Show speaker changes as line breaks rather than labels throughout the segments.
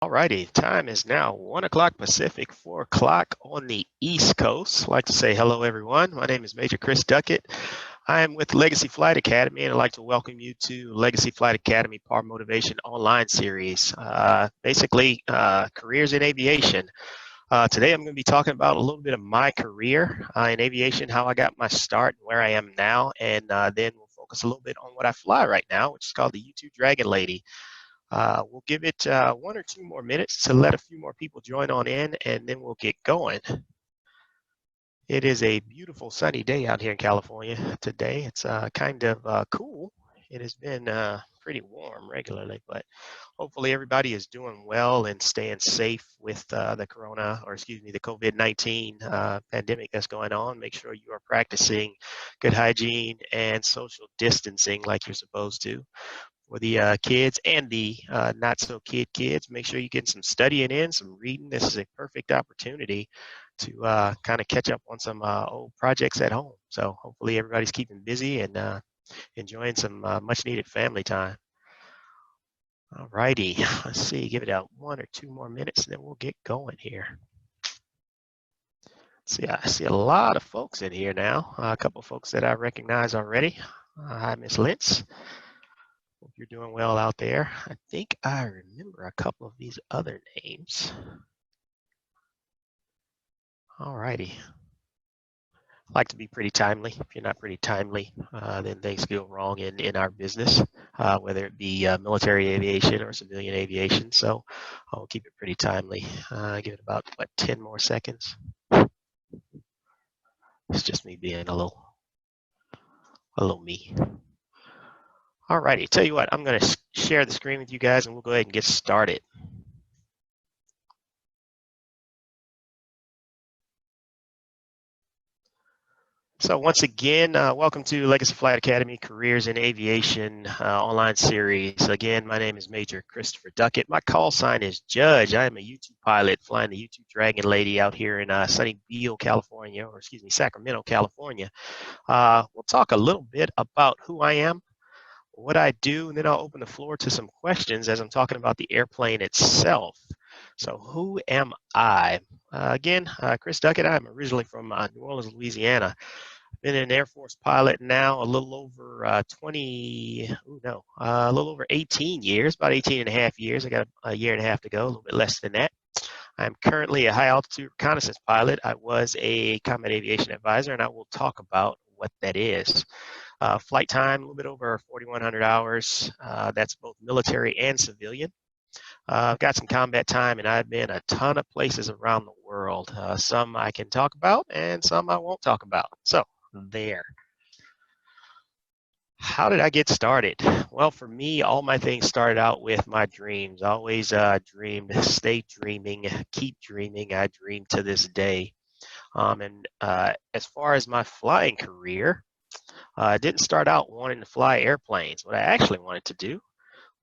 Alrighty, time is now 1 o'clock Pacific, 4 o'clock on the East Coast. I'd like to say hello, everyone. My name is Major Kris Duckett. I am with Legacy Flight Academy, and I'd like to welcome you to Legacy Flight Academy P.A.R Motivation Online Series, basically careers in aviation. Today I'm going to be talking about a little bit of my career in aviation, how I got my start and where I am now, and then we'll focus a little bit on what I fly right now, which is called the U-2 DragonLady. We'll give it 1 or 2 more minutes to let a few more people join on in, and then we'll get going. It is a beautiful sunny day out here in California today. It's kind of cool. It has been pretty warm regularly, but hopefully everybody is doing well and staying safe with the COVID-19 pandemic that's going on. Make sure you are practicing good hygiene and social distancing like you're supposed to. For the kids and the not so kids, make sure you get some studying in, some reading. This is a perfect opportunity to kind of catch up on some old projects at home. So hopefully everybody's keeping busy and enjoying some much needed family time. All righty, let's see, give it out 1 or 2 more minutes and then we'll get going here. Let's see, I see a lot of folks in here now, a couple of folks that I recognize already. Hi, Miss Lentz. Hope you're doing well out there. I think I remember a couple of these other names. All righty. I like to be pretty timely. If you're not pretty timely, then things go wrong in our business, whether it be military aviation or civilian aviation. So I'll keep it pretty timely. Give it about, 10 more seconds. It's just me being a little me. All righty, tell you what, I'm going to share the screen with you guys and we'll go ahead and get started. So once again, welcome to Legacy Flight Academy Careers in Aviation online series. Again, my name is Major Christopher Duckett. My call sign is Judge. I am a U-2 pilot flying the U-2 DragonLady out here in Sunnyvale, California, or excuse me, Sacramento, California. We'll talk a little bit about who I am, what I do, and then I'll open the floor to some questions as I'm talking about the airplane itself. So who am I? Again, Kris Duckett. I'm originally from New Orleans, Louisiana. Been an Air Force pilot now a little over a little over 18 years, about 18 and a half years. I got a year and a half to go, a little bit less than that. I'm currently a high altitude reconnaissance pilot. I was a combat aviation advisor, and I will talk about what that is. Flight time, a little bit over 4,100 hours. That's both military and civilian. I've got some combat time, and I've been a ton of places around the world. Some I can talk about, and some I won't talk about. So there. How did I get started? Well, for me, all my things started out with my dreams. I always dreamed, stay dreaming, keep dreaming. I dream to this day. As far as my flying career, I didn't start out wanting to fly airplanes. What I actually wanted to do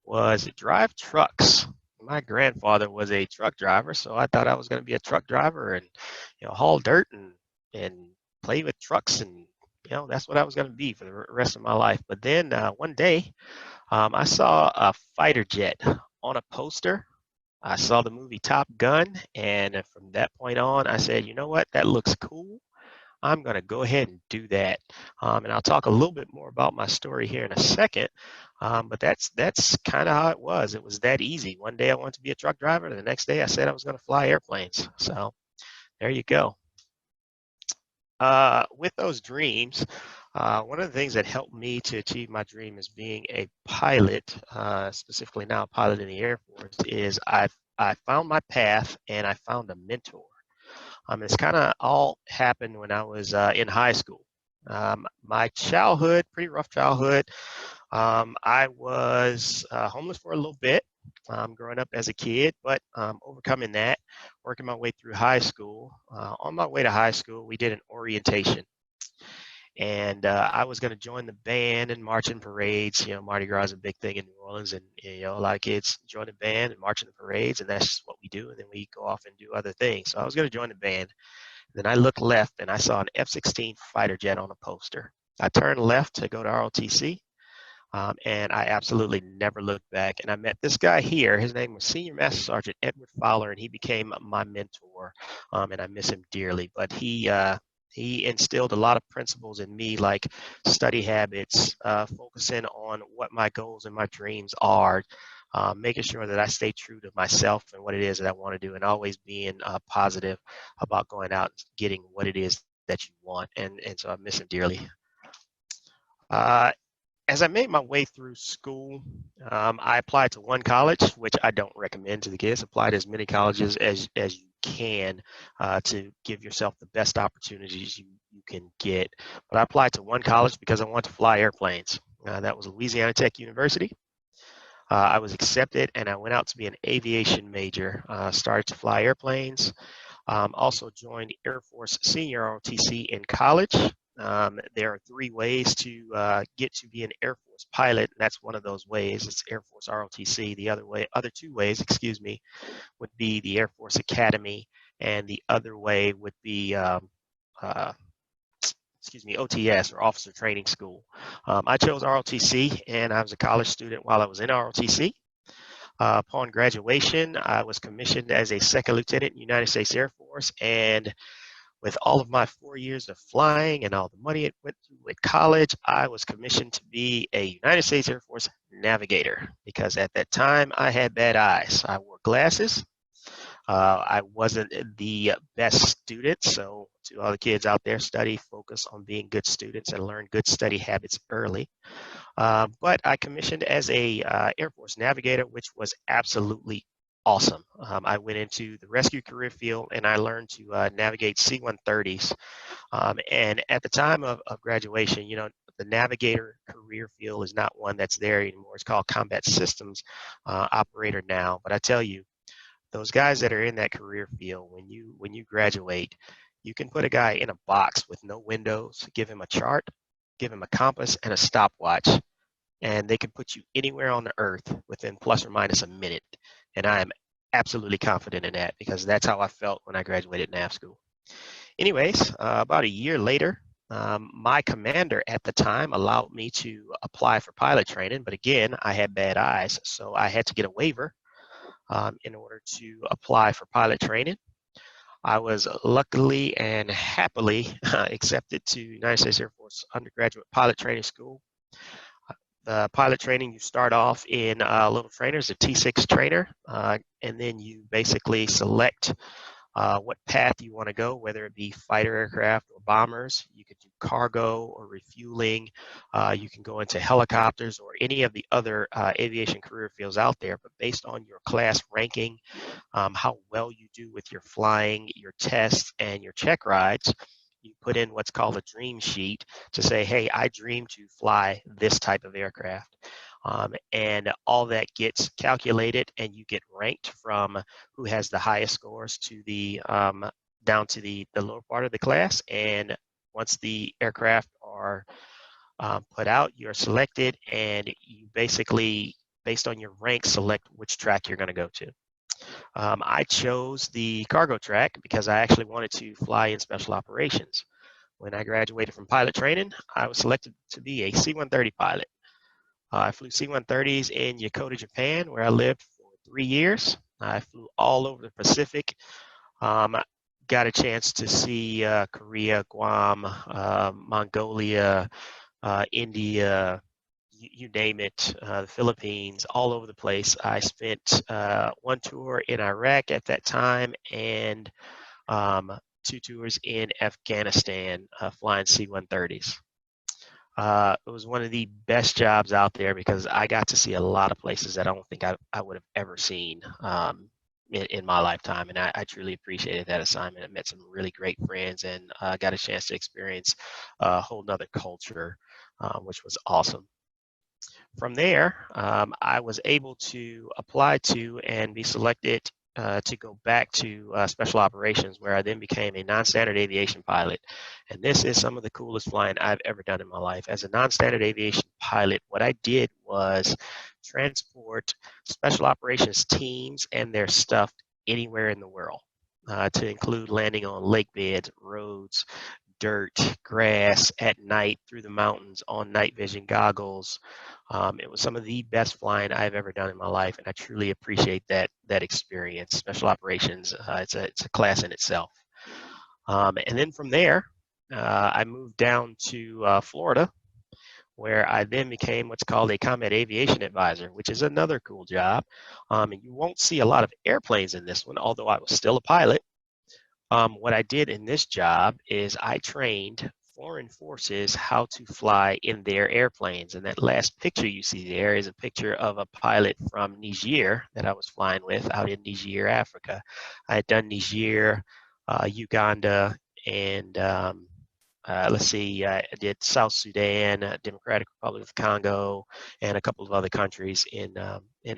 was drive trucks. My grandfather was a truck driver, so I thought I was going to be a truck driver and haul dirt and play with trucks, and that's what I was going to be for the rest of my life. But then one day I saw a fighter jet on a poster. I saw the movie Top Gun, and from that point on I said, you know what, that looks cool. I'm going to go ahead and do that. And I'll talk a little bit more about my story here in a second. But that's kind of how it was. It was that easy. One day I wanted to be a truck driver, and the next day I said I was going to fly airplanes. So there you go. With those dreams, one of the things that helped me to achieve my dream as being a pilot, specifically now a pilot in the Air Force, is I found my path and I found a mentor. It's kind of all happened when I was in high school. My childhood, pretty rough childhood. I was homeless for a little bit growing up as a kid, but overcoming that, working my way through high school. On my way to high school, we did an orientation. And I was going to join the band and march in parades. Mardi Gras is a big thing in New Orleans, and a lot of kids join the band and march in the parades, and that's just what we do. And then we go off and do other things. So I was going to join the band. And then I looked left, and I saw an F-16 fighter jet on a poster. I turned left to go to ROTC. And I absolutely never looked back. And I met this guy here. His name was Senior Master Sergeant Edward Fowler, and he became my mentor. And I miss him dearly. But he instilled a lot of principles in me, like study habits, focusing on what my goals and my dreams are, making sure that I stay true to myself and what it is that I want to do, and always being positive about going out and getting what it is that you want. And so I miss him dearly. Uh, as I made my way through school, I applied to one college, which I don't recommend to the kids. Apply to as many colleges as you can to give yourself the best opportunities you can get. But I applied to one college because I wanted to fly airplanes. That was Louisiana Tech University. I was accepted, and I went out to be an aviation major. Started to fly airplanes. Also joined Air Force Senior ROTC in college. There are 3 ways to get to be an Air Force pilot, and that's one of those ways. It's Air Force ROTC. The other 2 ways, would be the Air Force Academy, and the other way would be OTS, or Officer Training School. I chose ROTC, and I was a college student while I was in ROTC. Upon graduation, I was commissioned as a second lieutenant in the United States Air Force, and with all of my 4 years of flying and all the money it went through with college, I was commissioned to be a United States Air Force navigator, because at that time I had bad eyes. I wore glasses. I wasn't the best student, so to all the kids out there, focus on being good students and learn good study habits early. But I commissioned as a Air Force navigator, which was absolutely awesome. I went into the rescue career field, and I learned to navigate C-130s. And at the time of graduation, the navigator career field is not one that's there anymore. It's called combat systems operator now. But I tell you, those guys that are in that career field, when you graduate, you can put a guy in a box with no windows, give him a chart, give him a compass and a stopwatch, and they can put you anywhere on the earth within plus or minus a minute. And I am absolutely confident in that, because that's how I felt when I graduated NAV school. Anyways, about a year later, my commander at the time allowed me to apply for pilot training, but again, I had bad eyes, so I had to get a waiver in order to apply for pilot training. I was luckily and happily accepted to United States Air Force undergraduate pilot training school. The pilot training, you start off in little trainers, a T6 trainer, and then you basically select what path you want to go, whether it be fighter aircraft or bombers. You could do cargo or refueling. You can go into helicopters or any of the other aviation career fields out there. But based on your class ranking, how well you do with your flying, your tests, and your check rides, you put in what's called a dream sheet to say, hey, I dream to fly this type of aircraft. And all that gets calculated, and you get ranked from who has the highest scores to the down to the lower part of the class. And once the aircraft are put out, you're selected, and you basically, based on your rank, select which track you're going to go to. I chose the cargo track because I actually wanted to fly in special operations. When I graduated from pilot training, I was selected to be a C-130 pilot. I flew C-130s in Yokota, Japan, where I lived for 3 years. I flew all over the Pacific. Got a chance to see Korea, Guam, Mongolia, India, you name it, the Philippines, all over the place. I spent one tour in Iraq at that time, and 2 tours in Afghanistan flying C-130s. It was one of the best jobs out there because I got to see a lot of places that I don't think I would have ever seen in my lifetime. And I truly appreciated that assignment. I met some really great friends, and got a chance to experience a whole nother culture, which was awesome. From there, I was able to apply to and be selected to go back to special operations, where I then became a non-standard aviation pilot. And this is some of the coolest flying I've ever done in my life. As a non-standard aviation pilot, what I did was transport special operations teams and their stuff anywhere in the world, to include landing on lake beds, roads, dirt, grass at night through the mountains on night vision goggles. It was some of the best flying I've ever done in my life, and I truly appreciate that experience. Special operations, it's a class in itself. And then from there, I moved down to Florida, where I then became what's called a combat aviation advisor, which is another cool job. And you won't see a lot of airplanes in this one, although I was still a pilot. What I did in this job is I trained foreign forces how to fly in their airplanes. And that last picture you see there is a picture of a pilot from Niger that I was flying with out in Niger, Africa. I had done Niger, Uganda, and let's see, I did South Sudan, Democratic Republic of Congo, and a couple of other countries in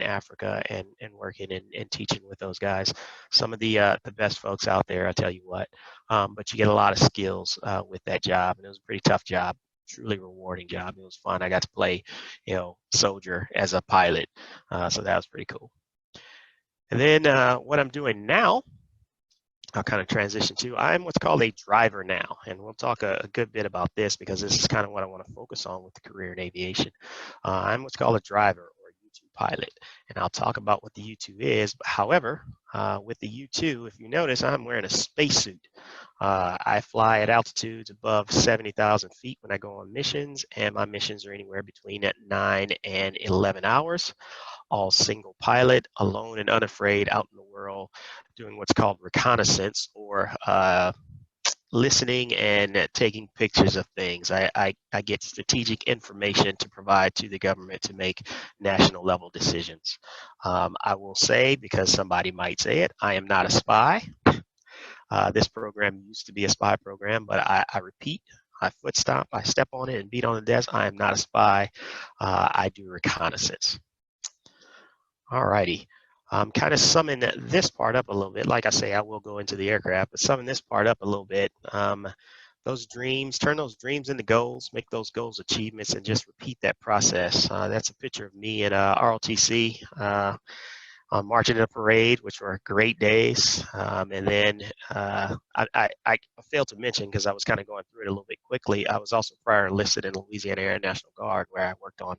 Africa, and working and teaching with those guys. Some of the best folks out there, I tell you what. But you get a lot of skills with that job, and it was a pretty tough job, truly rewarding job. It was fun. I got to play, soldier as a pilot, so that was pretty cool. And then what I'm doing now, I'll kind of transition to, I'm what's called a driver now, and we'll talk a good bit about this because this is kind of what I want to focus on with the career in aviation. I'm what's called a driver or U-2 pilot, and I'll talk about what the U-2 is. However, with the U-2, if you notice, I'm wearing a spacesuit. I fly at altitudes above 70,000 feet when I go on missions, and my missions are anywhere between 9 and 11 hours. All single pilot, alone and unafraid, out in the world, doing what's called reconnaissance, or listening and taking pictures of things. I get strategic information to provide to the government to make national level decisions. I will say, because somebody might say it, I am not a spy. This program used to be a spy program, but I repeat, I foot stomp, I step on it and beat on the desk. I am not a spy. I do reconnaissance. Alrighty, kind of summing this part up a little bit. Like I say, I will go into the aircraft, but summing this part up a little bit. Those dreams, turn those dreams into goals, make those goals achievements, and just repeat that process. That's a picture of me at ROTC marching in a parade, which were great days. And then I failed to mention, because I was kind of going through it a little bit quickly, I was also prior enlisted in Louisiana Air National Guard, where I worked on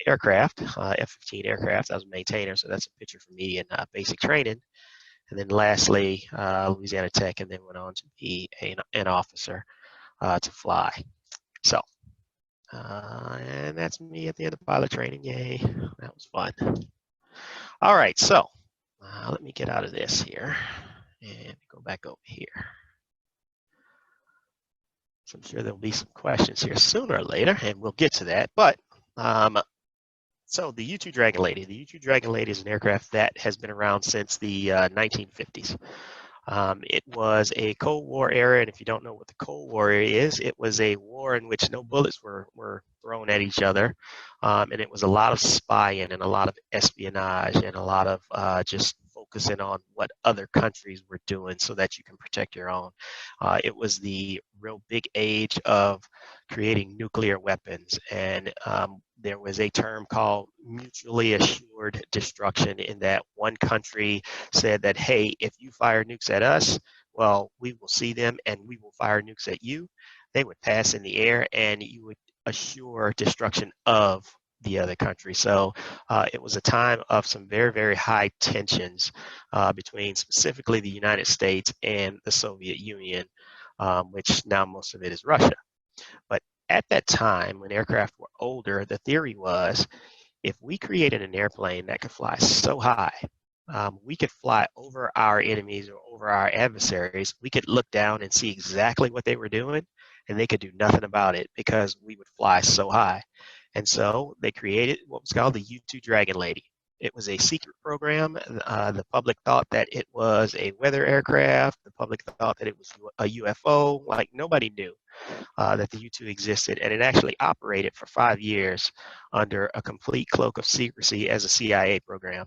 aircraft, F-15 aircraft. I was a maintainer, so that's a picture for me in basic training. And then lastly, Louisiana Tech, and then went on to be an officer to fly. So, and that's me at the end of pilot training. Yay, that was fun. All right, so let me get out of this here and go back over here. So I'm sure there'll be some questions here sooner or later, and we'll get to that. But so the U-2 DragonLady. The U-2 DragonLady is an aircraft that has been around since the 1950s. It was a Cold War era, and if you don't know what the Cold War is, it was a war in which no bullets were thrown at each other, and it was a lot of spying and a lot of espionage and a lot of just focusing on what other countries were doing so that you can protect your own. It was the real big age of creating nuclear weapons, and there was a term called mutually assured destruction, in that one country said that, hey, if you fire nukes at us, well, we will see them and we will fire nukes at you. They would pass in the air, and you would assure destruction of the other country. So it was a time of some very, very high tensions between specifically the United States and the Soviet Union, which now most of it is Russia. But at that time, when aircraft were older, the theory was, if we created an airplane that could fly so high, we could fly over our enemies or over our adversaries. We could look down and see exactly what they were doing, and they could do nothing about it because we would fly so high. And so they created what was called the U-2 DragonLady. It was a secret program. The public thought that it was a weather aircraft. The public thought that it was a UFO. Like, nobody knew that the U-2 existed, and it actually operated for 5 years under a complete cloak of secrecy as a CIA program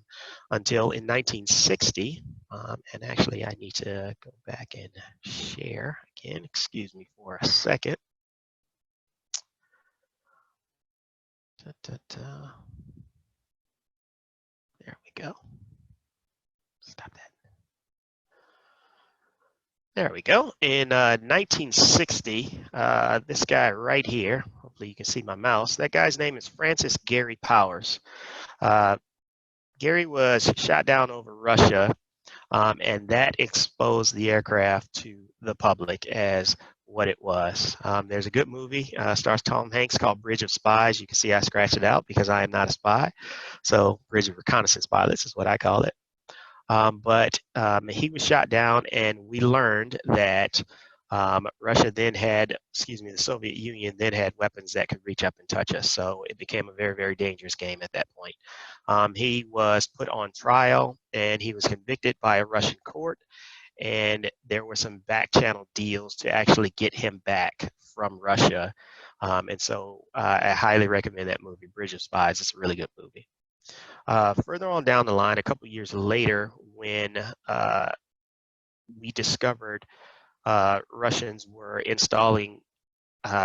until in 1960. And actually, I need to go back and share again. Excuse me for a second. There we go. Stop that. There we go. In 1960, this guy right here, hopefully you can see my mouse, that guy's name is Francis Gary Powers. Gary was shot down over Russia, and that exposed the aircraft to the public as what it was. There's a good movie, stars Tom Hanks, called Bridge of Spies. You can see I scratched it out because I am not a spy. So Bridge of Reconnaissance Pilots is what I call it. But he was shot down, and we learned that Russia then had, the Soviet Union then had weapons that could reach up and touch us. So it became a very, very dangerous game at that point. He was put on trial, and he was convicted by a Russian court, and there were some back channel deals to actually get him back from Russia. And so I highly recommend that movie, Bridge of Spies. It's a really good movie. Further on down the line, a couple years later, when we discovered Russians were installing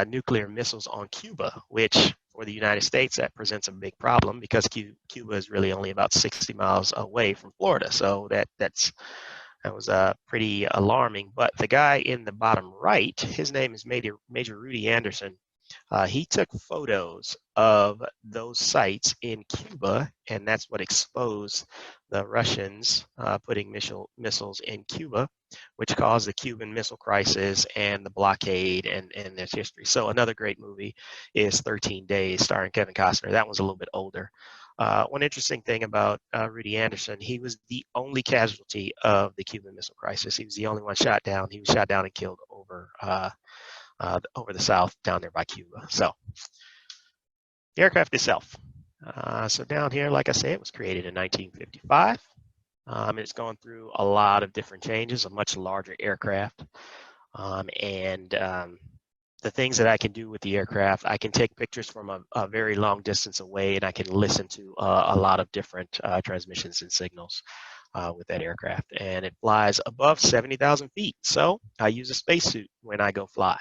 nuclear missiles on Cuba, which for the United States, that presents a big problem because Cuba is really only about 60 miles away from Florida. So that was pretty alarming. But the guy in the bottom right, his name is Major Rudy Anderson. He took photos of those sites in Cuba, and that's what exposed the Russians putting missiles in Cuba, which caused the Cuban Missile Crisis and the blockade, and there's history. So another great movie is 13 Days, starring Kevin Costner. That one's a little bit older. One interesting thing about Rudy Anderson, he was the only casualty of the Cuban Missile Crisis. He was the only one shot down. He was shot down and killed over the south down there by Cuba. So the aircraft itself. So down here, like I say, it was created in 1955. It's gone through a lot of different changes, a much larger aircraft. The things that I can do with the aircraft, I can take pictures from a very long distance away, and I can listen to a lot of different transmissions and signals with that aircraft. And it flies above 70,000 feet. So I use a spacesuit when I go fly.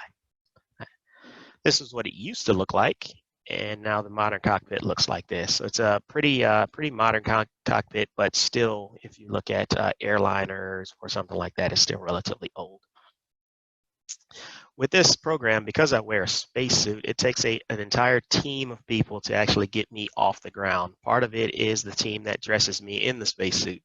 This is what it used to look like, and now the modern cockpit looks like this. So it's a pretty modern cockpit, but still, if you look at airliners or something like that, it's still relatively old. With this program, because I wear a spacesuit, it takes an entire team of people to actually get me off the ground. Part of it is the team that dresses me in the spacesuit.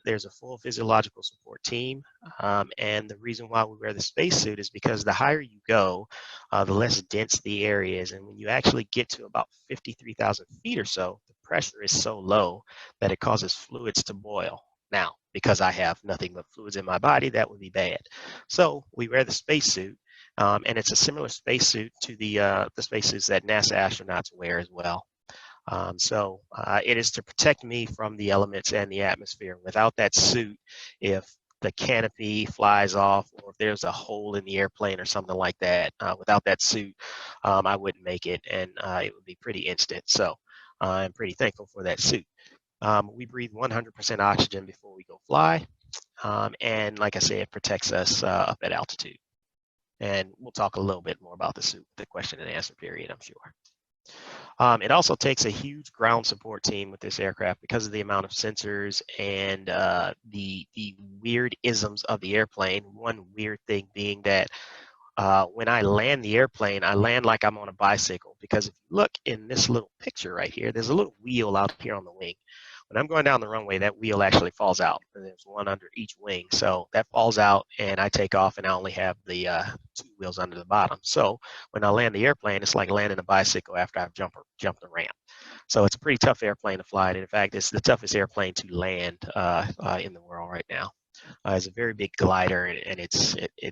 There's a full physiological support team, and the reason why we wear the spacesuit is because the higher you go, the less dense the air is, and when you actually get to about 53,000 feet or so, the pressure is so low that it causes fluids to boil. Now, because I have nothing but fluids in my body, that would be bad. So we wear the spacesuit, and it's a similar spacesuit to the spacesuits that NASA astronauts wear as well. It is to protect me from the elements and the atmosphere. Without that suit, if the canopy flies off or if there's a hole in the airplane or something like that, without that suit, I wouldn't make it, and it would be pretty instant. So I'm pretty thankful for that suit. We breathe 100% oxygen before we go fly, and like I say, it protects us up at altitude. And we'll talk a little bit more about the suit, the question and answer period, I'm sure. It also takes a huge ground support team with this aircraft because of the amount of sensors and the weird isms of the airplane. One weird thing being that when I land the airplane, I land like I'm on a bicycle, because if you look in this little picture right here, there's a little wheel out here on the wing. When I'm going down the runway, that wheel actually falls out. There's one under each wing. So that falls out, and I take off, and I only have the two wheels under the bottom. So when I land the airplane, it's like landing a bicycle after I've jumped a ramp. So it's a pretty tough airplane to fly. And in fact, it's the toughest airplane to land in the world right now. It's a very big glider, and it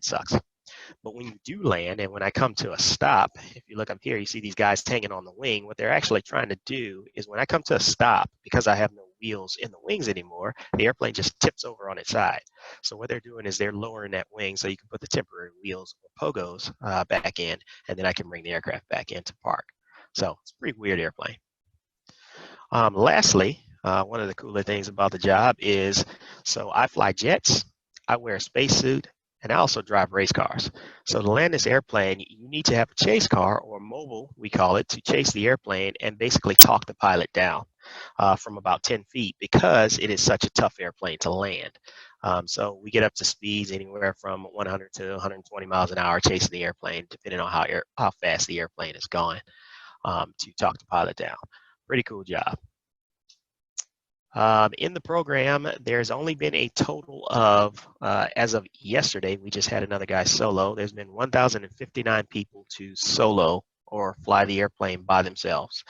sucks. But when you do land, and when I come to a stop, if you look up here, you see these guys hanging on the wing. What they're actually trying to do is, when I come to a stop, because I have no wheels in the wings anymore, the airplane just tips over on its side. So what they're doing is they're lowering that wing so you can put the temporary wheels or pogos back in, and then I can bring the aircraft back into park. So it's a pretty weird airplane. Lastly, one of the cooler things about the job is, so I fly jets, I wear a spacesuit, and I also drive race cars. So to land this airplane, you need to have a chase car, or mobile, we call it, to chase the airplane and basically talk the pilot down from about 10 feet, because it is such a tough airplane to land. So we get up to speeds anywhere from 100 to 120 miles an hour chasing the airplane, depending on how fast the airplane is going, to talk the pilot down. Pretty cool job. In the program, there's only been a total of, as of yesterday, we just had another guy solo. There's been 1,059 people to solo or fly the airplane by themselves.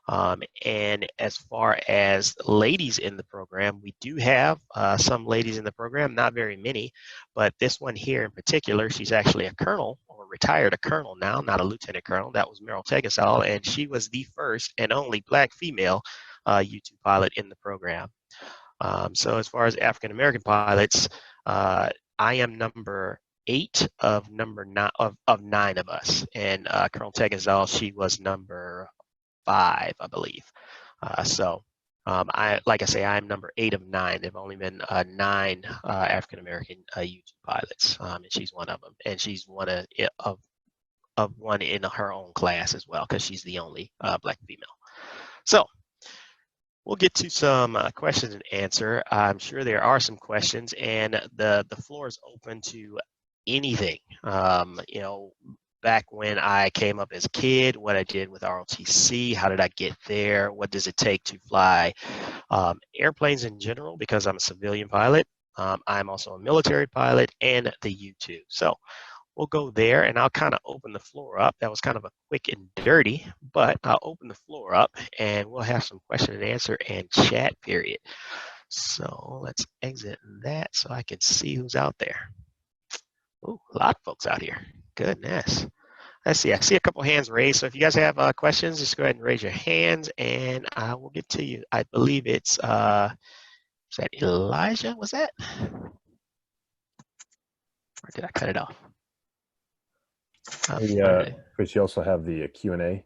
And as far as ladies in the program, we do have some ladies in the program, not very many, but this one here in particular, she's actually a colonel, or retired a colonel now, not a lieutenant colonel. That was Meryl Tegasol, and she was the first and only Black female U-2 pilot in the program. So as far as African-American pilots, I am number 8 of number 9 of 9 of us, and Colonel Tegasol, she was number 5, I believe. Like I say, I'm number 8 of 9. There've only been 9 African American U-2 pilots, and she's one of them. And she's one of one in her own class as well, because she's the only Black female. So we'll get to some questions and answer. I'm sure there are some questions, and the floor is open to anything. You know, back when I came up as a kid, what I did with ROTC, how did I get there, what does it take to fly airplanes in general, because I'm a civilian pilot. I'm also a military pilot and the U-2. So we'll go there, and I'll kind of open the floor up. That was kind of a quick and dirty, but I'll open the floor up, and we'll have some question and answer and chat period. So let's exit that so I can see who's out there. Ooh, a lot of folks out here. Goodness. Let's see. I see a couple hands raised. So if you guys have questions, just go ahead and raise your hands, and I will get to you. I believe it's, is that Elijah? Was that? Or did I cut it off?
Kris, you also have the Q&A.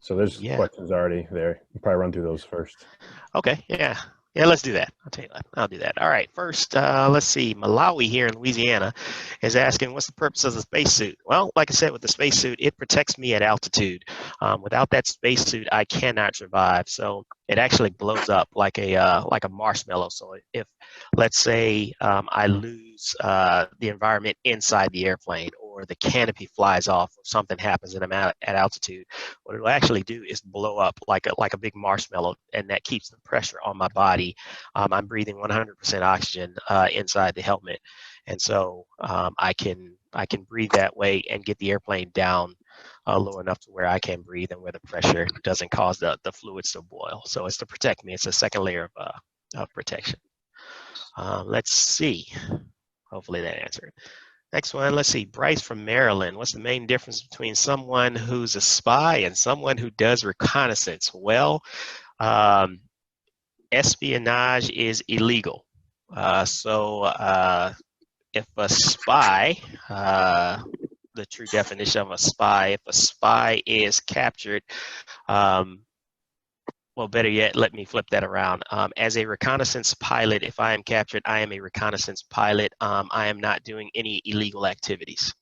So there's questions already there. You probably run through those first.
Okay. Yeah. Yeah, let's do that. I'll tell you what. I'll do that. All right. First, let's see. Malawi here in Louisiana is asking, what's the purpose of the spacesuit? Well, like I said, with the spacesuit, it protects me at altitude. Without that spacesuit, I cannot survive. So it actually blows up like a marshmallow. So if, let's say, I lose the environment inside the airplane, or the canopy flies off, or something happens and I'm at altitude, what it'll actually do is blow up like a big marshmallow, and that keeps the pressure on my body. I'm breathing 100% oxygen inside the helmet, and so I can breathe that way and get the airplane down low enough to where I can breathe and where the pressure doesn't cause the fluids to boil. So it's to protect me. It's a second layer of protection. Let's see. Hopefully that answered. Next one, let's see. Bryce from Maryland. What's the main difference between someone who's a spy and someone who does reconnaissance? Well, espionage is illegal. So if a spy, the true definition of a spy, if a spy is captured, well, better yet, let me flip that around. As a reconnaissance pilot, if I am captured, I am a reconnaissance pilot. I am not doing any illegal activities.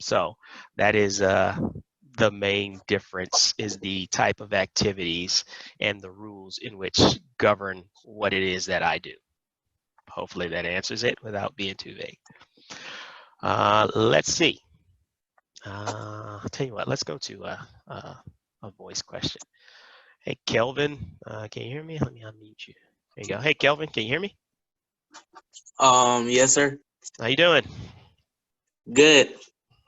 So that is the main difference, is the type of activities and the rules in which govern what it is that I do. Hopefully that answers it without being too vague. Let's see. I'll tell you what, let's go to a voice question. Hey, Kelvin, can you hear me? Let me unmute you. There you go. Hey, Kelvin, can you hear me?
Yes, sir.
How you doing?
Good.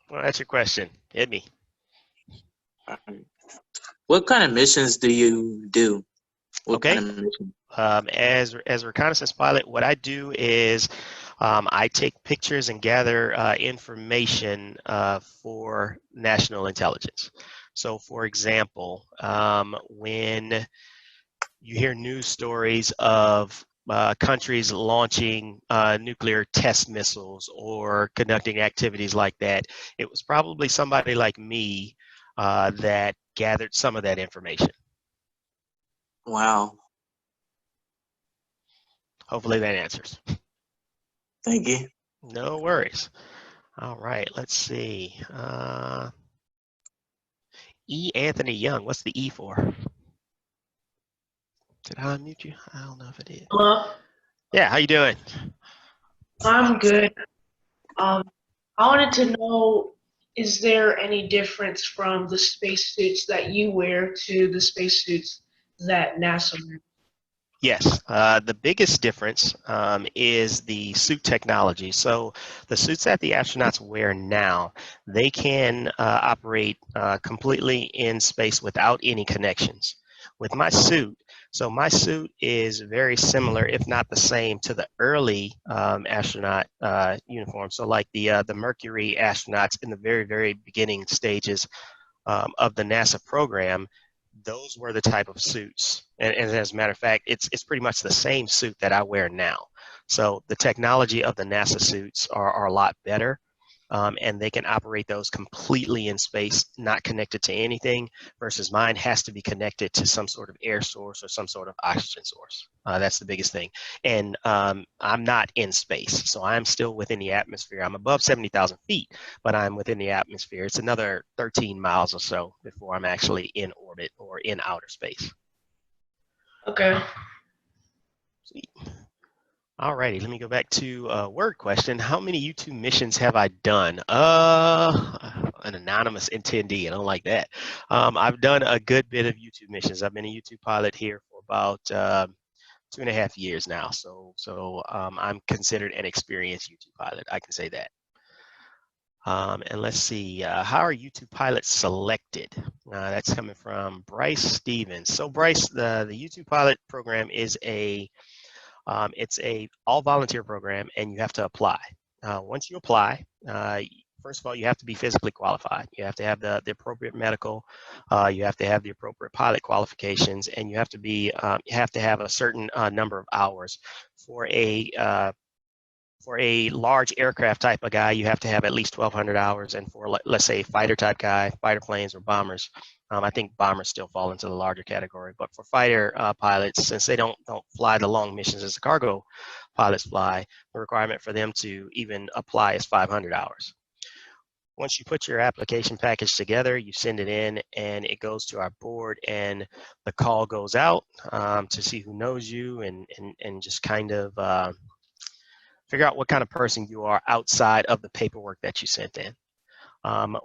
Well, that's your question. Hit me.
What kind of missions do you do? What
kind
of mission?
As a reconnaissance pilot, what I do is I take pictures and gather information for national intelligence. So, for example, when you hear news stories of countries launching nuclear test missiles or conducting activities like that, it was probably somebody like me that gathered some of that information.
Wow.
Hopefully that answers.
Thank you.
No worries. All right, let's see. E. Anthony Young, what's the E for? Did I unmute you? I don't know if it did.
Hello?
Yeah, how you doing?
I'm good. Um, I wanted to know, is there any difference from the spacesuits that you wear to the spacesuits that NASA wears?
Yes, the biggest difference is the suit technology. So the suits that the astronauts wear now, they can operate completely in space without any connections. With my suit, so my suit is very similar, if not the same, to the early astronaut uniform. So like the Mercury astronauts in the very, very beginning stages of the NASA program, those were the type of suits. And as a matter of fact, it's pretty much the same suit that I wear now. So the technology of the NASA suits are a lot better. And they can operate those completely in space, not connected to anything, versus mine has to be connected to some sort of air source or some sort of oxygen source. That's the biggest thing. And I'm not in space, so I'm still within the atmosphere. I'm above 70,000 feet, but I'm within the atmosphere. It's another 13 miles or so before I'm actually in orbit or in outer space.
Okay.
Sweet. Alrighty, let me go back to a word question. How many U2 missions have I done? An anonymous attendee. I don't like that. I've done a good bit of U2 missions. I've been a U2 pilot here for about 2.5 years now. So I'm considered an experienced U2 pilot. I can say that. And let's see, how are U2 pilots selected? That's coming from Bryce Stevens. So Bryce, the U2 pilot program is it's a all volunteer program, and you have to apply. Once you apply, first of all, you have to be physically qualified. You have to have the appropriate medical. You have to have the appropriate pilot qualifications, and you have to have a certain number of hours for a large aircraft type of guy. You have to have at least 1,200 hours, and for let's say fighter type guy, fighter planes or bombers, I think bombers still fall into the larger category. But for fighter pilots, since they don't fly the long missions as the cargo pilots fly, the requirement for them to even apply is 500 hours. Once you put your application package together, you send it in, and it goes to our board, and the call goes out to see who knows you and just kind of figure out what kind of person you are outside of the paperwork that you sent in.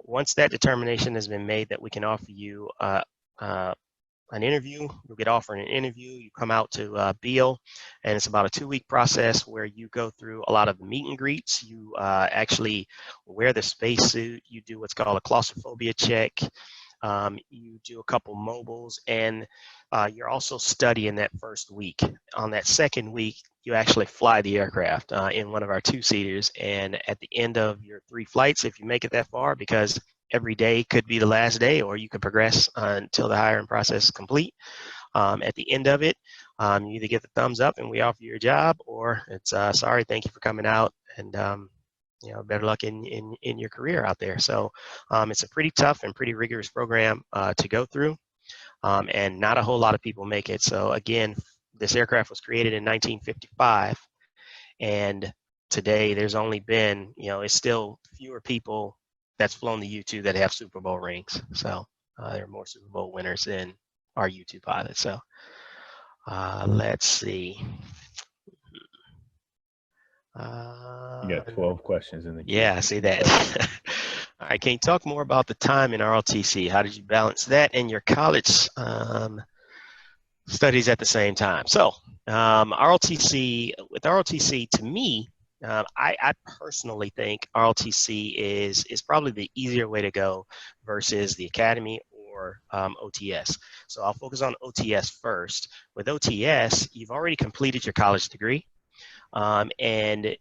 Once that determination has been made that we can offer you an interview, you'll get offered an interview. You come out to Beale, and it's about a 2-week process where you go through a lot of meet and greets. You actually wear the spacesuit. You do what's called a claustrophobia check. You do a couple mobiles, and you're also studying that first week. On that second week, you actually fly the aircraft in one of our 2-seaters, and at the end of your 3 flights, if you make it that far, because every day could be the last day, or you could progress until the hiring process is complete. At the end of it, you either get the thumbs up and we offer you a job, or it's sorry, thank you for coming out, and better luck in your career out there. So it's a pretty tough and pretty rigorous program to go through, and not a whole lot of people make it. So again, this aircraft was created in 1955, and today there's only been, it's still fewer people that's flown the U2 that have Super Bowl rings. So there are more Super Bowl winners than our U2 pilots. So let's see.
You got 12 questions in the queue.
Yeah, I see that. All right, can you talk more about the time in ROTC? How did you balance that and your college studies at the same time? So ROTC, to me, I personally think ROTC is probably the easier way to go versus the academy or OTS. So I'll focus on OTS first. With OTS, you've already completed your college degree, and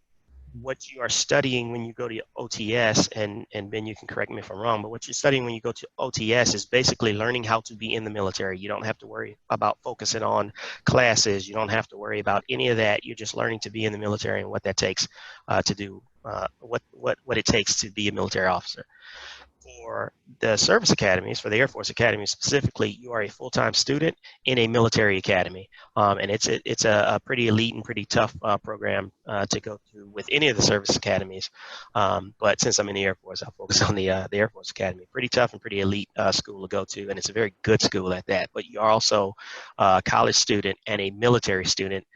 what you are studying when you go to OTS, and Ben, you can correct me if I'm wrong, but what you're studying when you go to OTS is basically learning how to be in the military. You don't have to worry about focusing on classes. You don't have to worry about any of that. You're just learning to be in the military and what that takes to do, what it takes to be a military officer. For the service academies, for the Air Force Academy specifically, you are a full-time student in a military academy, and it's a pretty elite and pretty tough program to go through with any of the service academies. But since I'm in the Air Force, I'll focus on the Air Force Academy. Pretty tough and pretty elite school to go to, and it's a very good school at that. But you are also a college student and a military student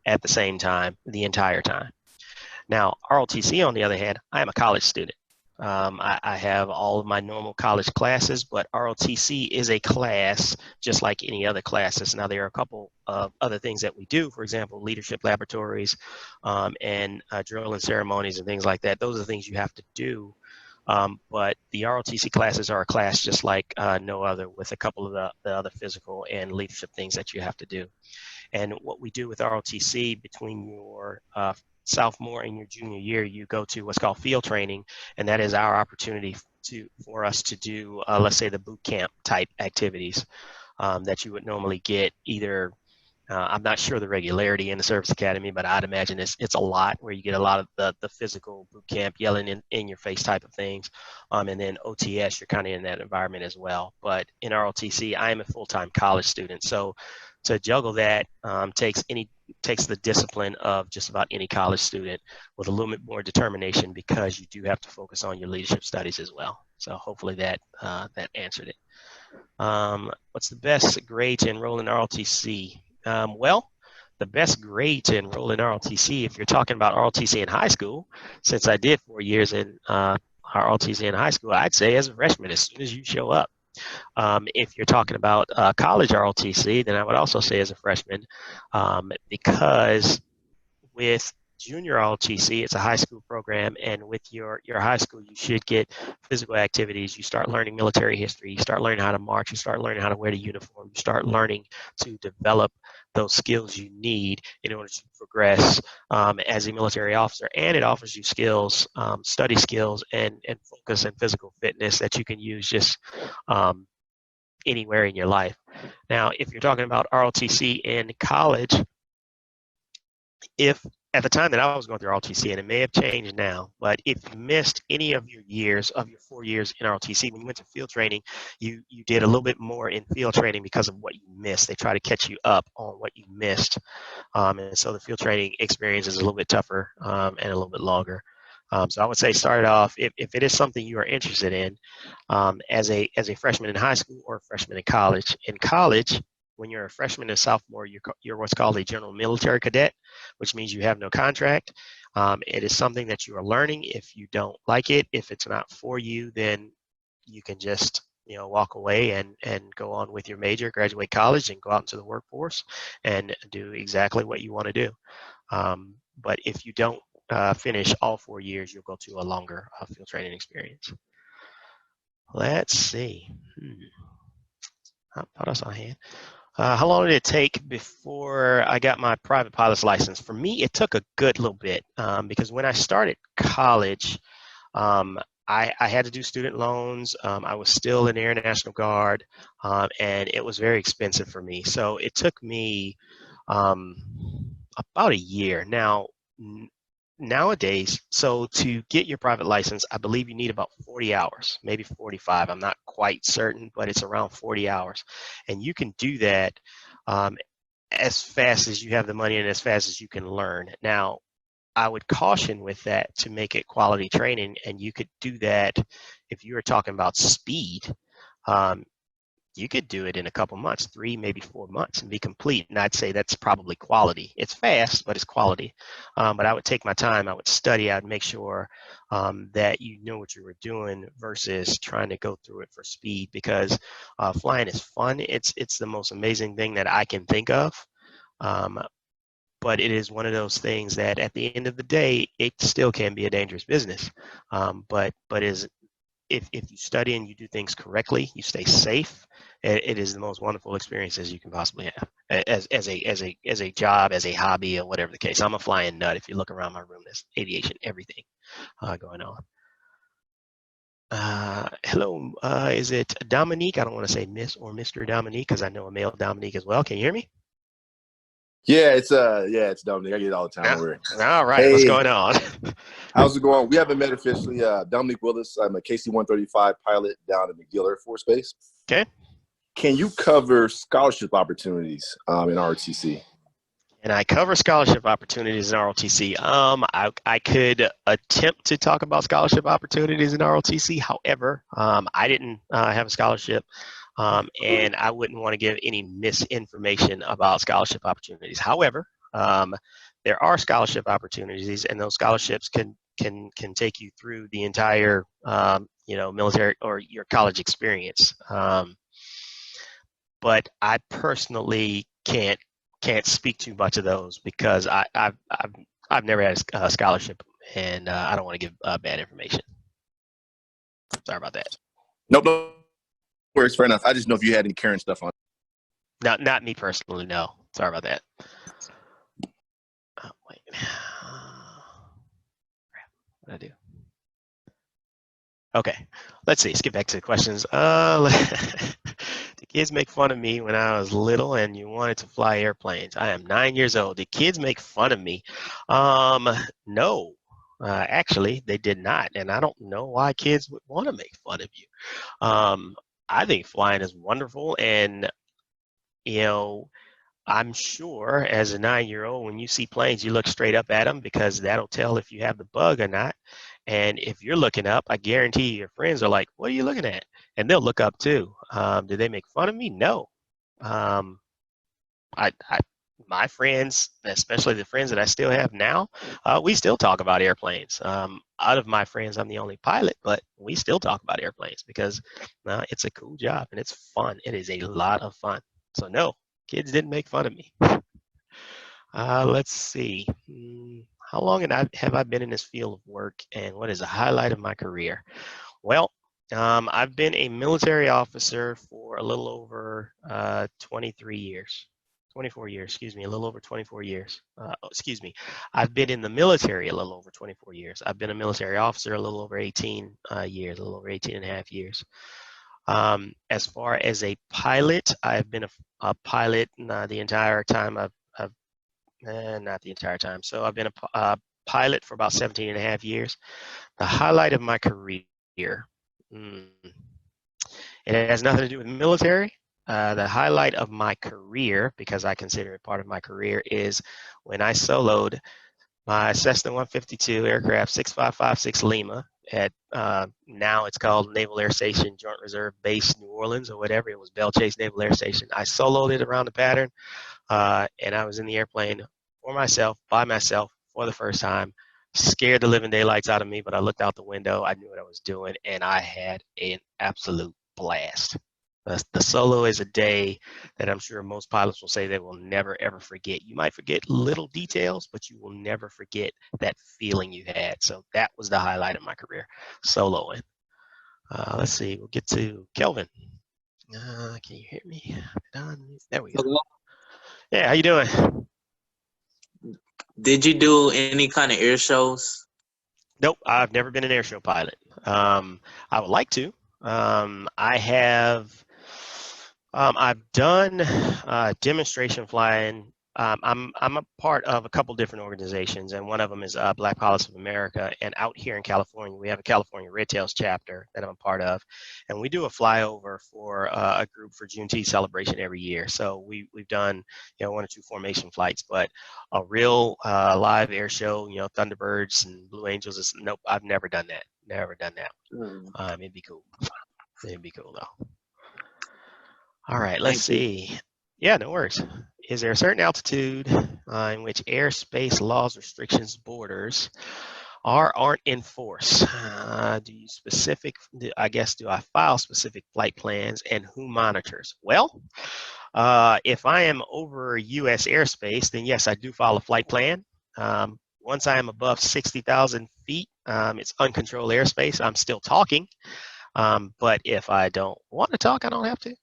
at the same time the entire time. Now, ROTC, on the other hand, I am a college student. I have all of my normal college classes, but ROTC is a class just like any other classes. Now, there are a couple of other things that we do, for example, leadership laboratories and drill and ceremonies and things like that. Those are the things you have to do. But the ROTC classes are a class just like no other, with a couple of the other physical and leadership things that you have to do. And what we do with ROTC, between your sophomore and your junior year, you go to what's called field training, and that is our opportunity for us to do, let's say, the boot camp type activities that you would normally get either. I'm not sure the regularity in the service academy, but I'd imagine it's a lot, where you get a lot of the physical boot camp, yelling in your face type of things. And then OTS, you're kind of in that environment as well. But in ROTC, I am a full-time college student. So to juggle that takes the discipline of just about any college student, with a little bit more determination, because you do have to focus on your leadership studies as well. So hopefully that answered it. What's the best grade to enroll in ROTC? Well, the best grade to enroll in ROTC, if you're talking about ROTC in high school, since I did 4 years in ROTC in high school, I'd say as a freshman, as soon as you show up. If you're talking about college ROTC, then I would also say as a freshman, because with junior ROTC, it's a high school program, and with your high school, you should get physical activities. You start learning military history, you start learning how to march, you start learning how to wear the uniform, you start learning to develop those skills you need in order to progress as a military officer. And it offers you skills, study skills, and focus and physical fitness that you can use just anywhere in your life. Now, if you're talking about ROTC in college, if at the time that I was going through ROTC, and it may have changed now, but if you missed any of your years, of your 4 years in ROTC, when you went to field training, you did a little bit more in field training because of what you missed. They try to catch you up on what you missed. And so the field training experience is a little bit tougher and a little bit longer. So I would say start it off, if it is something you are interested in, as a freshman in high school or a freshman in college. In college, when you're a freshman and sophomore, you're what's called a general military cadet, which means you have no contract. It is something that you are learning. If you don't like it, if it's not for you, then you can just walk away and go on with your major, graduate college, and go out into the workforce and do exactly what you want to do. But if you don't finish all 4 years, you'll go to a longer field training experience. Let's see. I thought I saw a hand. How long did it take before I got my private pilot's license? For me, it took a good little bit because when I started college, I had to do student loans. I was still in the Air National Guard, and it was very expensive for me. So it took me about a year. Now, nowadays, so to get your private license, I believe you need about 40 hours, maybe 45. I'm not quite certain, but it's around 40 hours. And you can do that as fast as you have the money and as fast as you can learn. Now, I would caution with that to make it quality training, and you could do that if you were talking about speed. You could do it in a couple months, 3, maybe 4 months, and be complete. And I'd say that's probably quality. It's fast, but it's quality. But I would take my time. I would study. I would make sure that you know what you were doing versus trying to go through it for speed, because flying is fun. It's the most amazing thing that I can think of. But it is one of those things that at the end of the day, it still can be a dangerous business. But if you study and you do things correctly, you stay safe. It is the most wonderful experiences you can possibly have as a job, as a hobby, or whatever the case. I'm a flying nut. If you look around my room, there's aviation, everything going on. Hello, is it Dominique? I don't want to say Miss or Mr. Dominique because I know a male Dominique as well. Can you hear me?
Yeah, it's Dominic. I get it all the time.
All right, hey, what's going on?
How's it going? We haven't met officially. Dominic Willis. I'm a KC-135 pilot down at McGill Air Force Base.
Okay.
Can you cover scholarship opportunities in ROTC?
And I cover scholarship opportunities in ROTC. I could attempt to talk about scholarship opportunities in ROTC. However, I didn't have a scholarship. And I wouldn't want to give any misinformation about scholarship opportunities. However, There are scholarship opportunities, and those scholarships can take you through the entire military or your college experience. But I personally can't speak too much of those because I've never had a scholarship, and I don't want to give bad information. Sorry about that.
Nope, no worries. Fair enough. I just know if you had any current stuff on.
Not me personally. No. Sorry about that. Oh, wait. What did I do? Okay, let's see. Let's get back to the questions. The kids make fun of me when I was little and you wanted to fly airplanes. I am 9 years old. Did kids make fun of me? No, actually, they did not. And I don't know why kids would want to make fun of you. I think flying is wonderful. And, I'm sure as a 9-year-old, when you see planes, you look straight up at them because that'll tell if you have the bug or not. And if you're looking up, I guarantee your friends are like, what are you looking at? And they'll look up too. Did they make fun of me? No. My friends, especially the friends that I still have now, we still talk about airplanes. Out of my friends, I'm the only pilot, but we still talk about airplanes because it's a cool job and it's fun. It is a lot of fun. So no, kids didn't make fun of me. Let's see. How long have I been in this field of work, and what is the highlight of my career? Well, I've been a military officer for a little over 24 years, excuse me, a little over 24 years. Excuse me. I've been in the military a little over 24 years. I've been a military officer a little over 18 years, a little over 18 and a half years. As far as a pilot, I've been a pilot the entire time. Not the entire time. So I've been a pilot for about 17 and a half years. The highlight of my career, it has nothing to do with the military. The highlight of my career, because I consider it part of my career, is when I soloed my Cessna 152 aircraft 6556 Lima at now it's called Naval Air Station Joint Reserve Base New Orleans or whatever. It was Belle Chase Naval Air Station. I soloed it around the pattern, and I was in the airplane for myself, by myself, for the first time. Scared the living daylights out of me, but I looked out the window. I knew what I was doing, and I had an absolute blast. The solo is a day that I'm sure most pilots will say they will never, ever forget. You might forget little details, but you will never forget that feeling you had. So that was the highlight of my career, soloing. Let's see. We'll get to Kelvin. Can you hear me? There we go.
Hello?
Yeah, how you doing?
Did you do any kind of air shows?
Nope, I've never been an airshow pilot. I would like to. I have. I've done demonstration flying. I'm a part of a couple different organizations, and one of them is Black Pilots of America. And out here in California, we have a California Red Tails chapter that I'm a part of, and we do a flyover for a group for Juneteenth celebration every year. So we've done 1 or 2 formation flights, but a real live air show, Thunderbirds and Blue Angels. Nope, I've never done that. Never done that. It'd be cool. It'd be cool though. All right, let's see. Yeah, no worries. Is there a certain altitude in which airspace laws, restrictions, borders aren't in force? Do I file specific flight plans, and who monitors? Well, if I am over U.S. airspace, then yes, I do file a flight plan. Once I am above 60,000 feet, it's uncontrolled airspace. I'm still talking, but if I don't want to talk, I don't have to.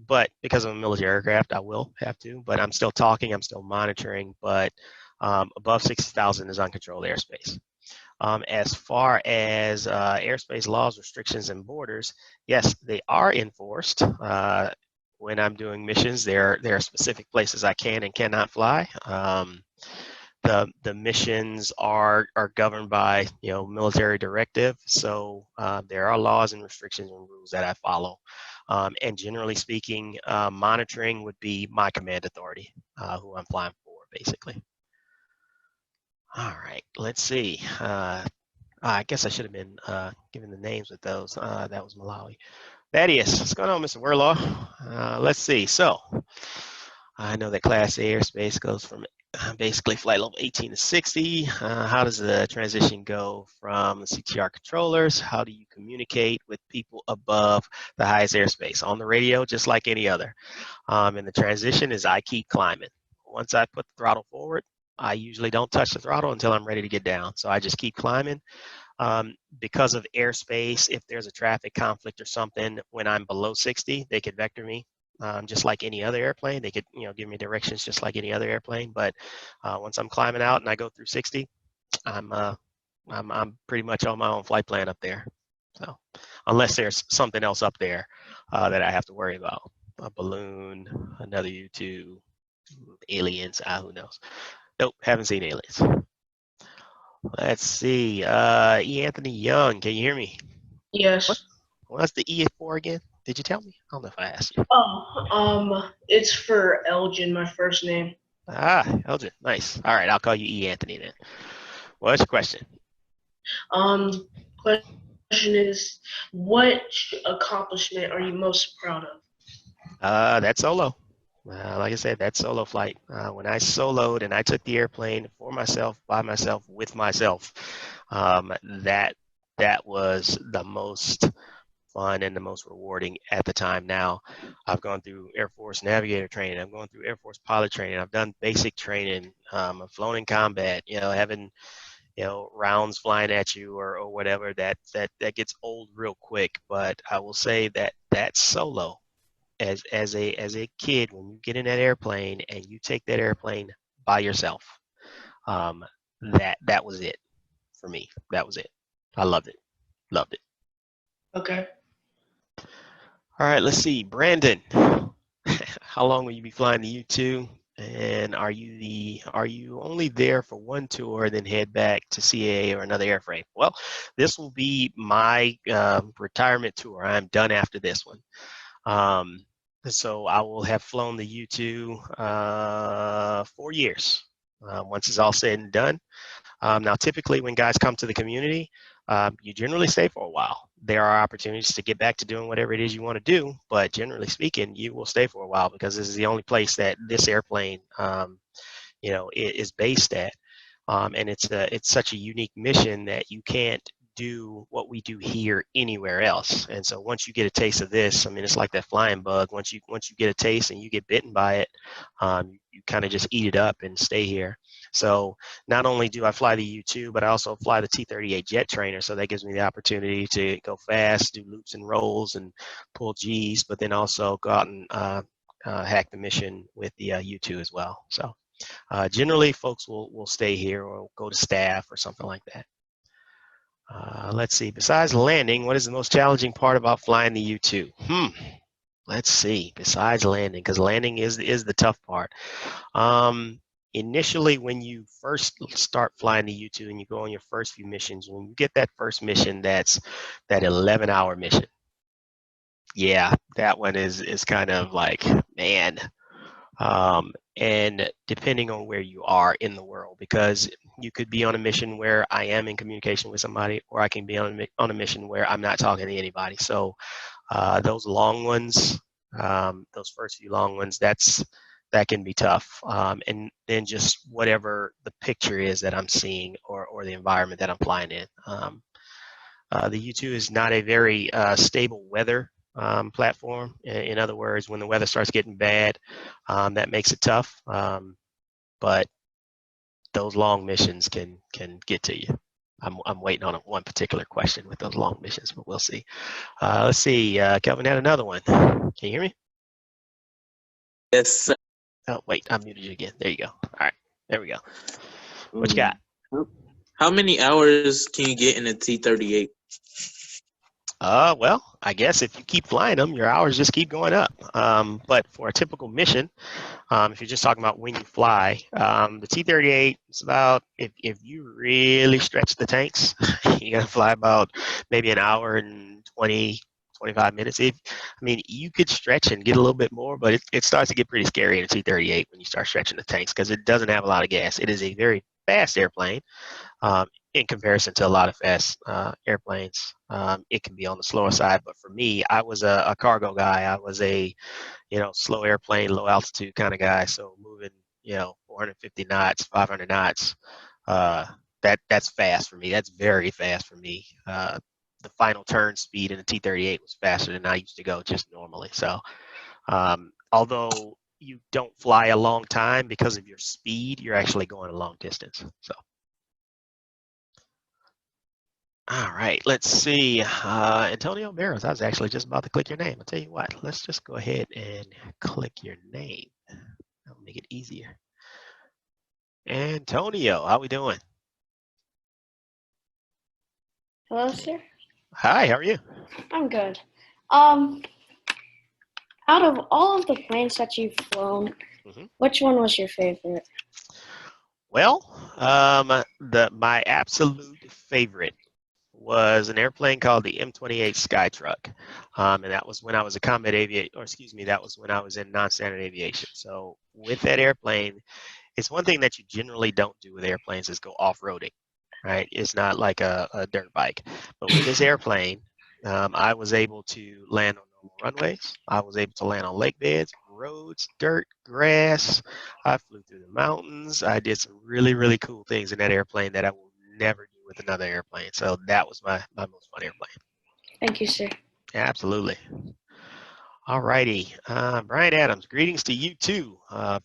But because I'm a military aircraft, I will have to, but I'm still talking, I'm still monitoring, but above 60,000 is uncontrolled airspace. As far as airspace laws, restrictions, and borders, yes, they are enforced. When I'm doing missions, there are specific places I can and cannot fly. The missions are governed by military directive, so there are laws and restrictions and rules that I follow. And generally speaking, monitoring would be my command authority, who I'm flying for, basically. All right, let's see. I guess I should have been given the names with those. That was Malawi. Thaddeus, what's going on, Mr. Werlaw? Let's see. So I know that Class A airspace goes from basically flight level 18 to 60. How does the transition go from the CTR controllers? How do you communicate with people above the highest airspace? On the radio, just like any other. And the transition is I keep climbing. Once I put the throttle forward, I usually don't touch the throttle until I'm ready to get down. So I just keep climbing. Because of airspace, if there's a traffic conflict or something, when I'm below 60, they could vector me. Just like any other airplane, they could, give me directions just like any other airplane. But once I'm climbing out and I go through 60, I'm pretty much on my own flight plan up there. So unless there's something else up there that I have to worry about, a balloon, another U2, aliens, who knows? Nope, haven't seen aliens. Let's see. E. Anthony Young, can you hear me?
Yes.
What's the E for again? Did you tell me? I don't know if I asked you.
Oh, it's for Elgin, my first name.
Elgin, nice. All right, I'll call you E. Anthony then. What's your question?
Question is, what accomplishment are you most proud of?
That solo. Like I said, that solo flight. When I soloed and I took the airplane for myself, by myself, with myself, that was the most fun and the most rewarding at the time. Now, I've gone through Air Force navigator training. I've gone through Air Force pilot training. I've done basic training. I've flown in combat. Having rounds flying at you or whatever. That gets old real quick. But I will say that solo. As a kid, when you get in that airplane and you take that airplane by yourself, that was it for me. That was it. I loved it.
Okay.
All right, let's see, Brandon. How long will you be flying the U2? And are you only there for one tour, then head back to CAA or another airframe? Well, this will be my retirement tour. I'm done after this one. So I will have flown the U2 4 years once it's all said and done. Now, typically when guys come to the community, you generally stay for a while. There are opportunities to get back to doing whatever it is you want to do, but generally speaking, you will stay for a while because this is the only place that this airplane, is based at. And it's such a unique mission that you can't do what we do here anywhere else. And so once you get a taste of this, I mean, it's like that flying bug. Once you get a taste and you get bitten by it, you kind of just eat it up and stay here. So not only do I fly the U2, but I also fly the T-38 jet trainer. So that gives me the opportunity to go fast, do loops and rolls and pull G's, but then also go out and hack the mission with the U2 as well. So generally folks will stay here or go to staff or something like that. Let's see, besides landing, what is the most challenging part about flying the U2? Let's see, besides landing, because landing is the tough part. Initially, when you first start flying the U2 and you go on your first few missions, when you get that first mission, that's that 11-hour mission. Yeah, that one is kind of like, man. And depending on where you are in the world, because you could be on a mission where I am in communication with somebody, or I can be on a mission where I'm not talking to anybody. So those long ones, those first few long ones, that can be tough. And then just whatever the picture is that I'm seeing or the environment that I'm flying in. The U2 is not a very stable weather platform. In other words, when the weather starts getting bad, that makes it tough. But those long missions can get to you. I'm waiting on one particular question with those long missions, but we'll see. Let's see. Kelvin had another one. Can you hear me?
Yes, sir.
Oh, wait, I muted you again. There you go. All right, there we go. What you got?
How many hours can you get in a T-38?
Well, I guess if you keep flying them, your hours just keep going up. But for a typical mission, if you're just talking about when you fly, the T-38 is about, if you really stretch the tanks, you're going to fly about maybe an hour and 20, 25 minutes. I mean, you could stretch and get a little bit more, but it starts to get pretty scary in a T-38 when you start stretching the tanks because it doesn't have a lot of gas. It is a very fast airplane. In comparison to a lot of fast airplanes, it can be on the slower side. But for me, I was a cargo guy. I was a, slow airplane, low altitude kind of guy. So moving, 450 knots, 500 knots. That's fast for me. That's very fast for me. The final turn speed in the T-38 was faster than I used to go just normally. So although you don't fly a long time because of your speed, you're actually going a long distance. So. All right, let's see. Antonio Barros, I was actually just about to click your name. I'll tell you what, let's just go ahead and click your name. That'll make it easier. Antonio, how we doing?
Hello, sir.
Hi, how are you?
I'm good. Out of all of the planes that you've flown, which one was your favorite?
Well, my absolute favorite was an airplane called the M28 Skytruck, and that was when I was a combat aviator, or excuse me, that was when I was in non-standard aviation. So with that airplane, it's one thing that you generally don't do with airplanes is go off-roading, right? It's not like a dirt bike, but with this airplane, I was able to land on normal runways. I was able to land on lake beds, roads, dirt, grass. I flew through the mountains. I did some really, really cool things in that airplane that I will never do with another airplane. So that was my most fun airplane.
Thank you, sir.
Yeah, absolutely. All righty. Brian Adams, greetings to you too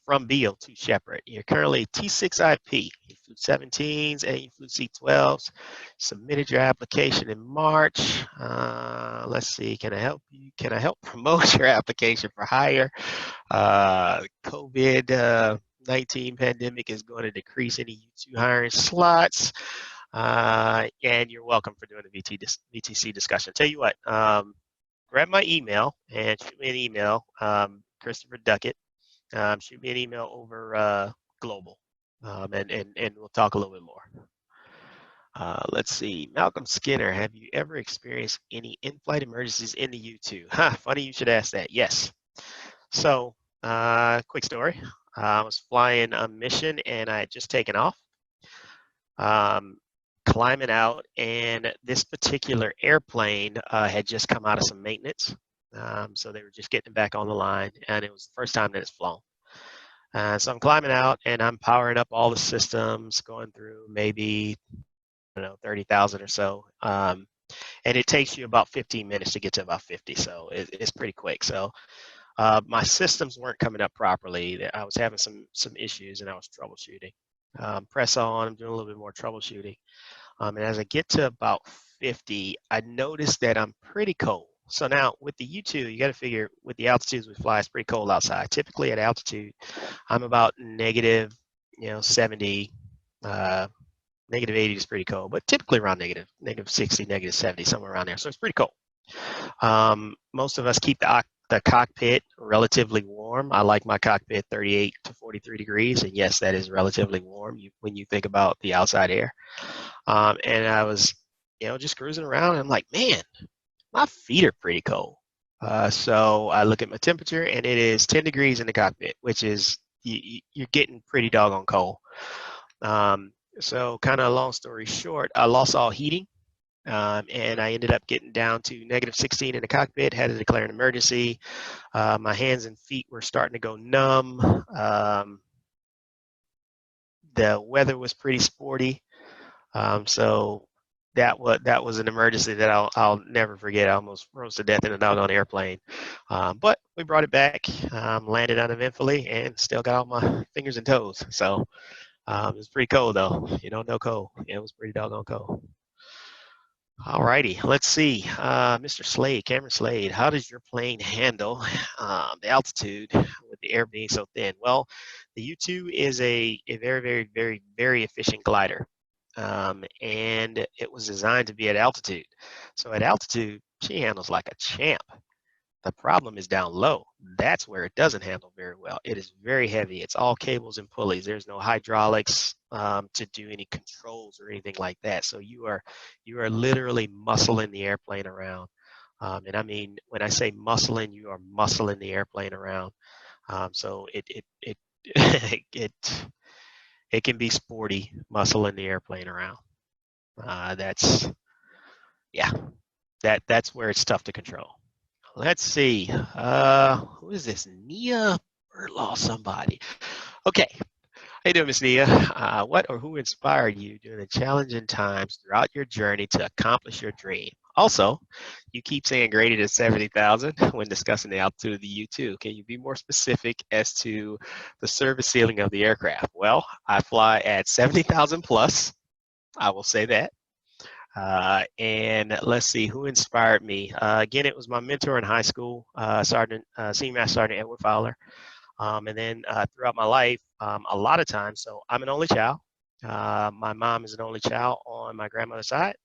from BO2 Shepherd. You're currently T6IP. You flew 17s and you flew C12s. Submitted your application in March. Let's see. Can I help you? Can I help promote your application for hire? COVID-19 pandemic is going to decrease any U2 hiring slots. And you're welcome for doing the VTC discussion. Tell you what, grab my email and shoot me an email, Christopher Duckett. Shoot me an email over Global, and we'll talk a little bit more. Let's see. Malcolm Skinner, have you ever experienced any in-flight emergencies in the U2? Funny you should ask that. Yes. So, quick story. I was flying a mission and I had just taken off. Climbing out, and this particular airplane had just come out of some maintenance. So they were just getting it back on the line, and it was the first time that it's flown. So I'm climbing out, and I'm powering up all the systems, going through maybe, 30,000 or so. And it takes you about 15 minutes to get to about 50, so it's pretty quick. So my systems weren't coming up properly. I was having some issues, and I was troubleshooting. Press on, I'm doing a little bit more troubleshooting. And as I get to about 50, I noticed that I'm pretty cold. So now with the U2, you got to figure with the altitudes we fly, it's pretty cold outside. Typically at altitude, I'm about negative, 70, negative 80 is pretty cold, but typically around negative 60, negative 70, somewhere around there. So it's pretty cold. Most of us keep the cockpit relatively warm. I like my cockpit 38 to 43 degrees, and yes, that is relatively warm when you think about the outside air. And I was, just cruising around, and I'm like, man, my feet are pretty cold. So I look at my temperature, and it is 10 degrees in the cockpit, which is you're getting pretty doggone cold. So kind of long story short, I lost all heating. And I ended up getting down to negative 16 in the cockpit, had to declare an emergency. My hands and feet were starting to go numb. The weather was pretty sporty. So that was an emergency that I'll never forget. I almost froze to death in a doggone airplane. But we brought it back, landed uneventfully, and still got all my fingers and toes. So it was pretty cold though. No cold. It was pretty doggone cold. All righty, let's see. Mr. Slade, Cameron Slade, how does your plane handle the altitude with the air being so thin? Well, the U2 is a very, very, very, very efficient glider. And it was designed to be at altitude. So at altitude, she handles like a champ. The problem is down low. That's where it doesn't handle very well. It is very heavy. It's all cables and pulleys. There's no hydraulics to do any controls or anything like that. So you are literally muscling the airplane around. And I mean, when I say muscling, you are muscling the airplane around. So it can be sporty, muscling the airplane around. That's where it's tough to control. Let's see. Who is this? Nia Berlaw, somebody. Okay. Hey there, Miss Nia. What or who inspired you during the challenging times throughout your journey to accomplish your dream? Also, you keep saying greater than 70,000 when discussing the altitude of the U-2. Can you be more specific as to the service ceiling of the aircraft? Well, I fly at 70,000 plus. I will say that. And let's see who inspired me. Again, it was my mentor in high school, Senior Master Sergeant Edward Fowler. And then throughout my life, a lot of times, so I'm an only child. My mom is an only child on my grandmother's side.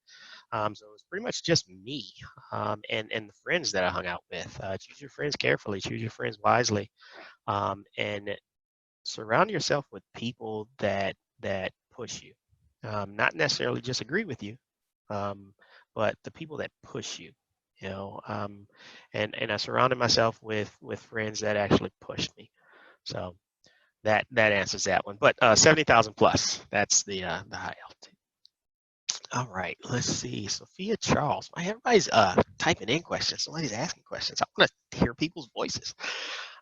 So it's pretty much just me and the friends that I hung out with. Choose your friends carefully, choose your friends wisely, and surround yourself with people that push you. Not necessarily just agree with you, but the people that push you. And I surrounded myself with friends that actually pushed me. So that answers that one. But 70,000 plus, that's the high altitude. All right, let's see. Sophia Charles. Everybody's typing in questions. Somebody's asking questions. I want to hear people's voices.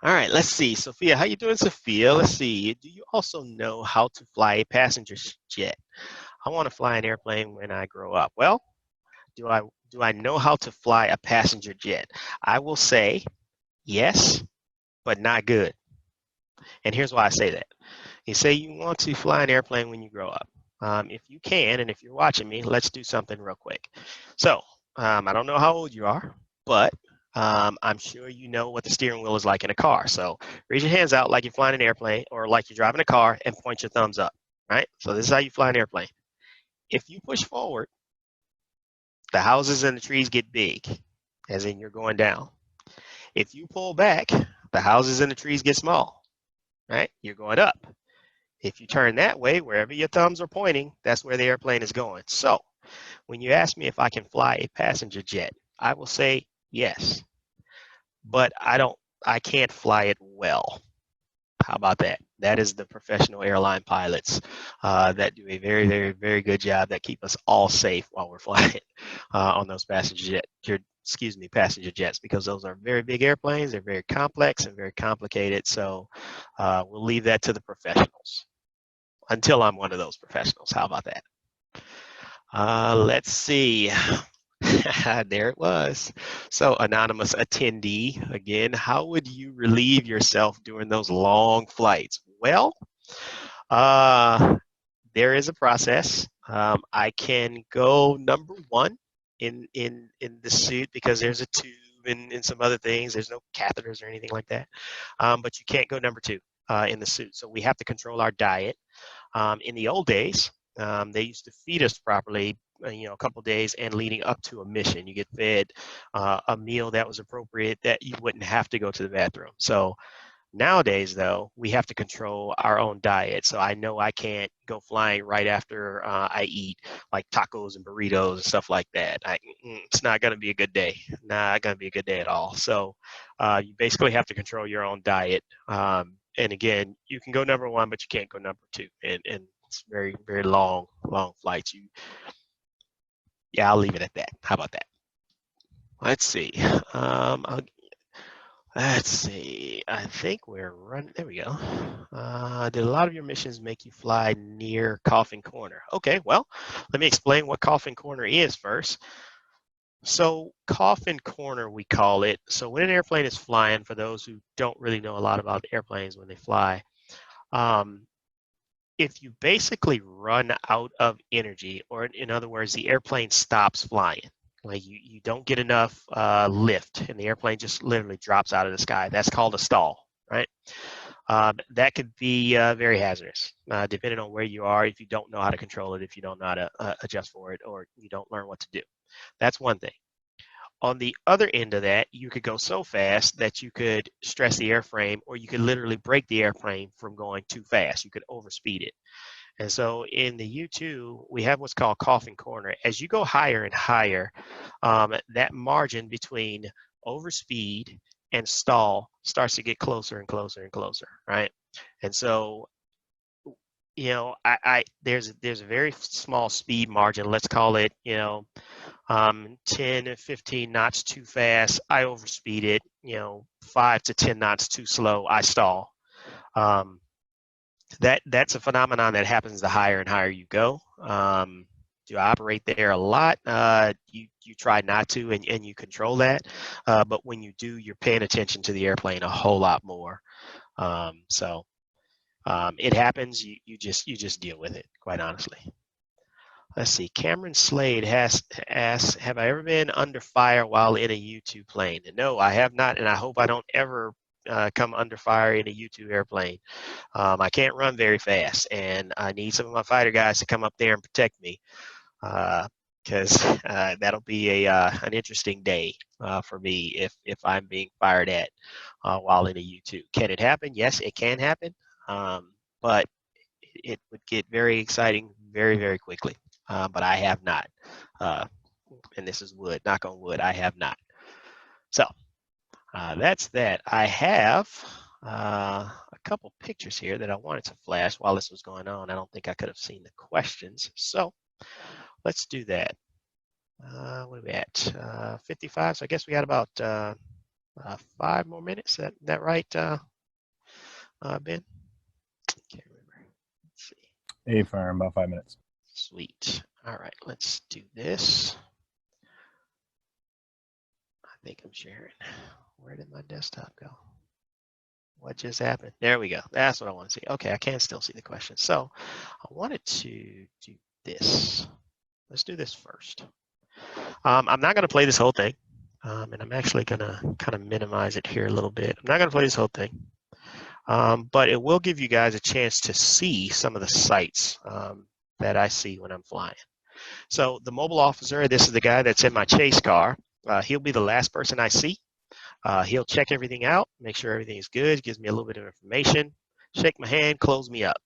All right, let's see. Sophia, how you doing, Sophia? Let's see. Do you also know how to fly a passenger jet? I want to fly an airplane when I grow up. Well, do I know how to fly a passenger jet? I will say yes, but not good. And here's why I say that. You say you want to fly an airplane when you grow up. If you can, and if you're watching me, let's do something real quick. So I don't know how old you are, but I'm sure you know what the steering wheel is like in a car. So raise your hands out like you're flying an airplane or like you're driving a car and point your thumbs up, right? So this is how you fly an airplane. If you push forward, the houses and the trees get big, as in you're going down. If you pull back, the houses and the trees get small, right? You're going up. If you turn that way, wherever your thumbs are pointing, that's where the airplane is going. So when you ask me if I can fly a passenger jet, I will say yes, but I can't fly it well. How about that? That is the professional airline pilots that do a very, very, very good job that keep us all safe while we're flying on those passenger jets, because those are very big airplanes. They're very complex and very complicated. So we'll leave that to the professionals until I'm one of those professionals. How about that? Let's see. There it was. So anonymous attendee, again, how would you relieve yourself during those long flights? Well, there is a process. I can go number one in the suit because there's a tube and some other things. There's no catheters or anything like that. But you can't go number two in the suit. So we have to control our diet. In the old days, they used to feed us properly, a couple of days and leading up to a mission. You get fed a meal that was appropriate that you wouldn't have to go to the bathroom. So nowadays, though, we have to control our own diet. So I know I can't go flying right after I eat like tacos and burritos and stuff like that. It's not going to be a good day. Not going to be a good day at all. So you basically have to control your own diet. And again, you can go number one, but you can't go number two. And it's very, very long flights. Yeah, I'll leave it at that. How about that? Let's see. Let's see. I think we're running. There we go. Did a lot of your missions make you fly near Coffin Corner? Okay, well, let me explain what Coffin Corner is first. So Coffin Corner, we call it. So when an airplane is flying, for those who don't really know a lot about airplanes when they fly, if you basically run out of energy, or in other words, the airplane stops flying, like you don't get enough lift and the airplane just literally drops out of the sky, that's called a stall, right? That could be very hazardous, depending on where you are, if you don't know how to control it, if you don't know how to adjust for it, or you don't learn what to do. That's one thing. On the other end of that, you could go so fast that you could stress the airframe, or you could literally break the airplane from going too fast. You could overspeed it. And so in the U-2, we have what's called Coffin Corner. As you go higher and higher, that margin between overspeed and stall starts to get closer and closer and closer, right? And so, there's a very small speed margin. Let's call it, 10 and 15 knots too fast, I overspeed it. 5 to 10 knots too slow, I stall. that's a phenomenon that happens the higher and higher you go. Do I operate there a lot? You try not to, and you control that. But when you do, you're paying attention to the airplane a whole lot more. It happens. You just deal with it, quite honestly. Let's see. Cameron Slade has asked, have I ever been under fire while in a U-2 plane? No, I have not, and I hope I don't ever come under fire in a U-2 airplane. I can't run very fast, and I need some of my fighter guys to come up there and protect me, because that'll be an interesting day for me if I'm being fired at while in a U-2. Can it happen? Yes, it can happen, but it would get very exciting very, very quickly. But I have not, and this is wood, knock on wood, I have not. So that's that. I have a couple pictures here that I wanted to flash while this was going on. I don't think I could have seen the questions, so let's do that. What are we at? 55. So I guess we got about 5 more minutes. That right, Ben? Can't remember. Let's see.
A.F.R. in about 5 minutes.
Sweet. All right, let's do this. I think I'm sharing. Where did my desktop go? What just happened? There we go. That's what I want to see. Okay, I can still see the question. So I wanted to do this. Let's do this first. I'm not going to play this whole thing, and I'm actually going to kind of minimize it here a little bit. I'm not going to play this whole thing, but it will give you guys a chance to see some of the sights that I see when I'm flying. So the mobile officer, this is the guy that's in my chase car. He'll be the last person I see. He'll check everything out, make sure everything is good, gives me a little bit of information, shake my hand, close me up.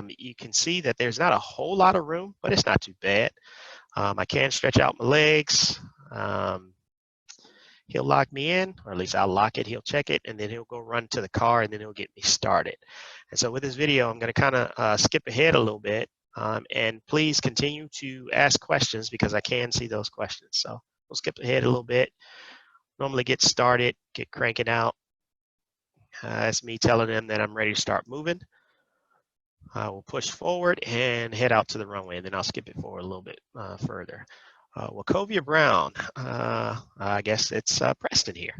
You can see that there's not a whole lot of room, but it's not too bad. I can stretch out my legs. He'll lock me in, or at least I'll lock it, he'll check it, and then he'll go run to the car, and then he'll get me started. And so with this video, I'm going to kind of skip ahead a little bit, and please continue to ask questions because I can see those questions. So we'll skip ahead a little bit. Normally get started, get cranking out. That's me telling them that I'm ready to start moving. We'll push forward and head out to the runway, and then I'll skip it forward a little bit further. Wachovia Brown, I guess it's Preston here.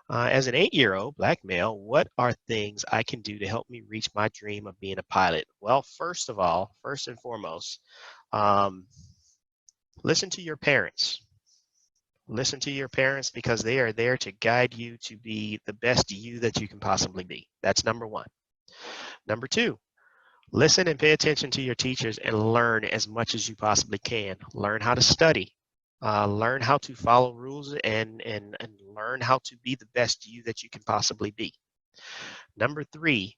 As an 8-year-old black male, what are things I can do to help me reach my dream of being a pilot? Well, first and foremost, listen to your parents. Listen to your parents because they are there to guide you to be the best you that you can possibly be. That's number one. Number two, listen and pay attention to your teachers and learn as much as you possibly can. Learn how to study. Learn how to follow rules and learn how to be the best you that you can possibly be. Number three,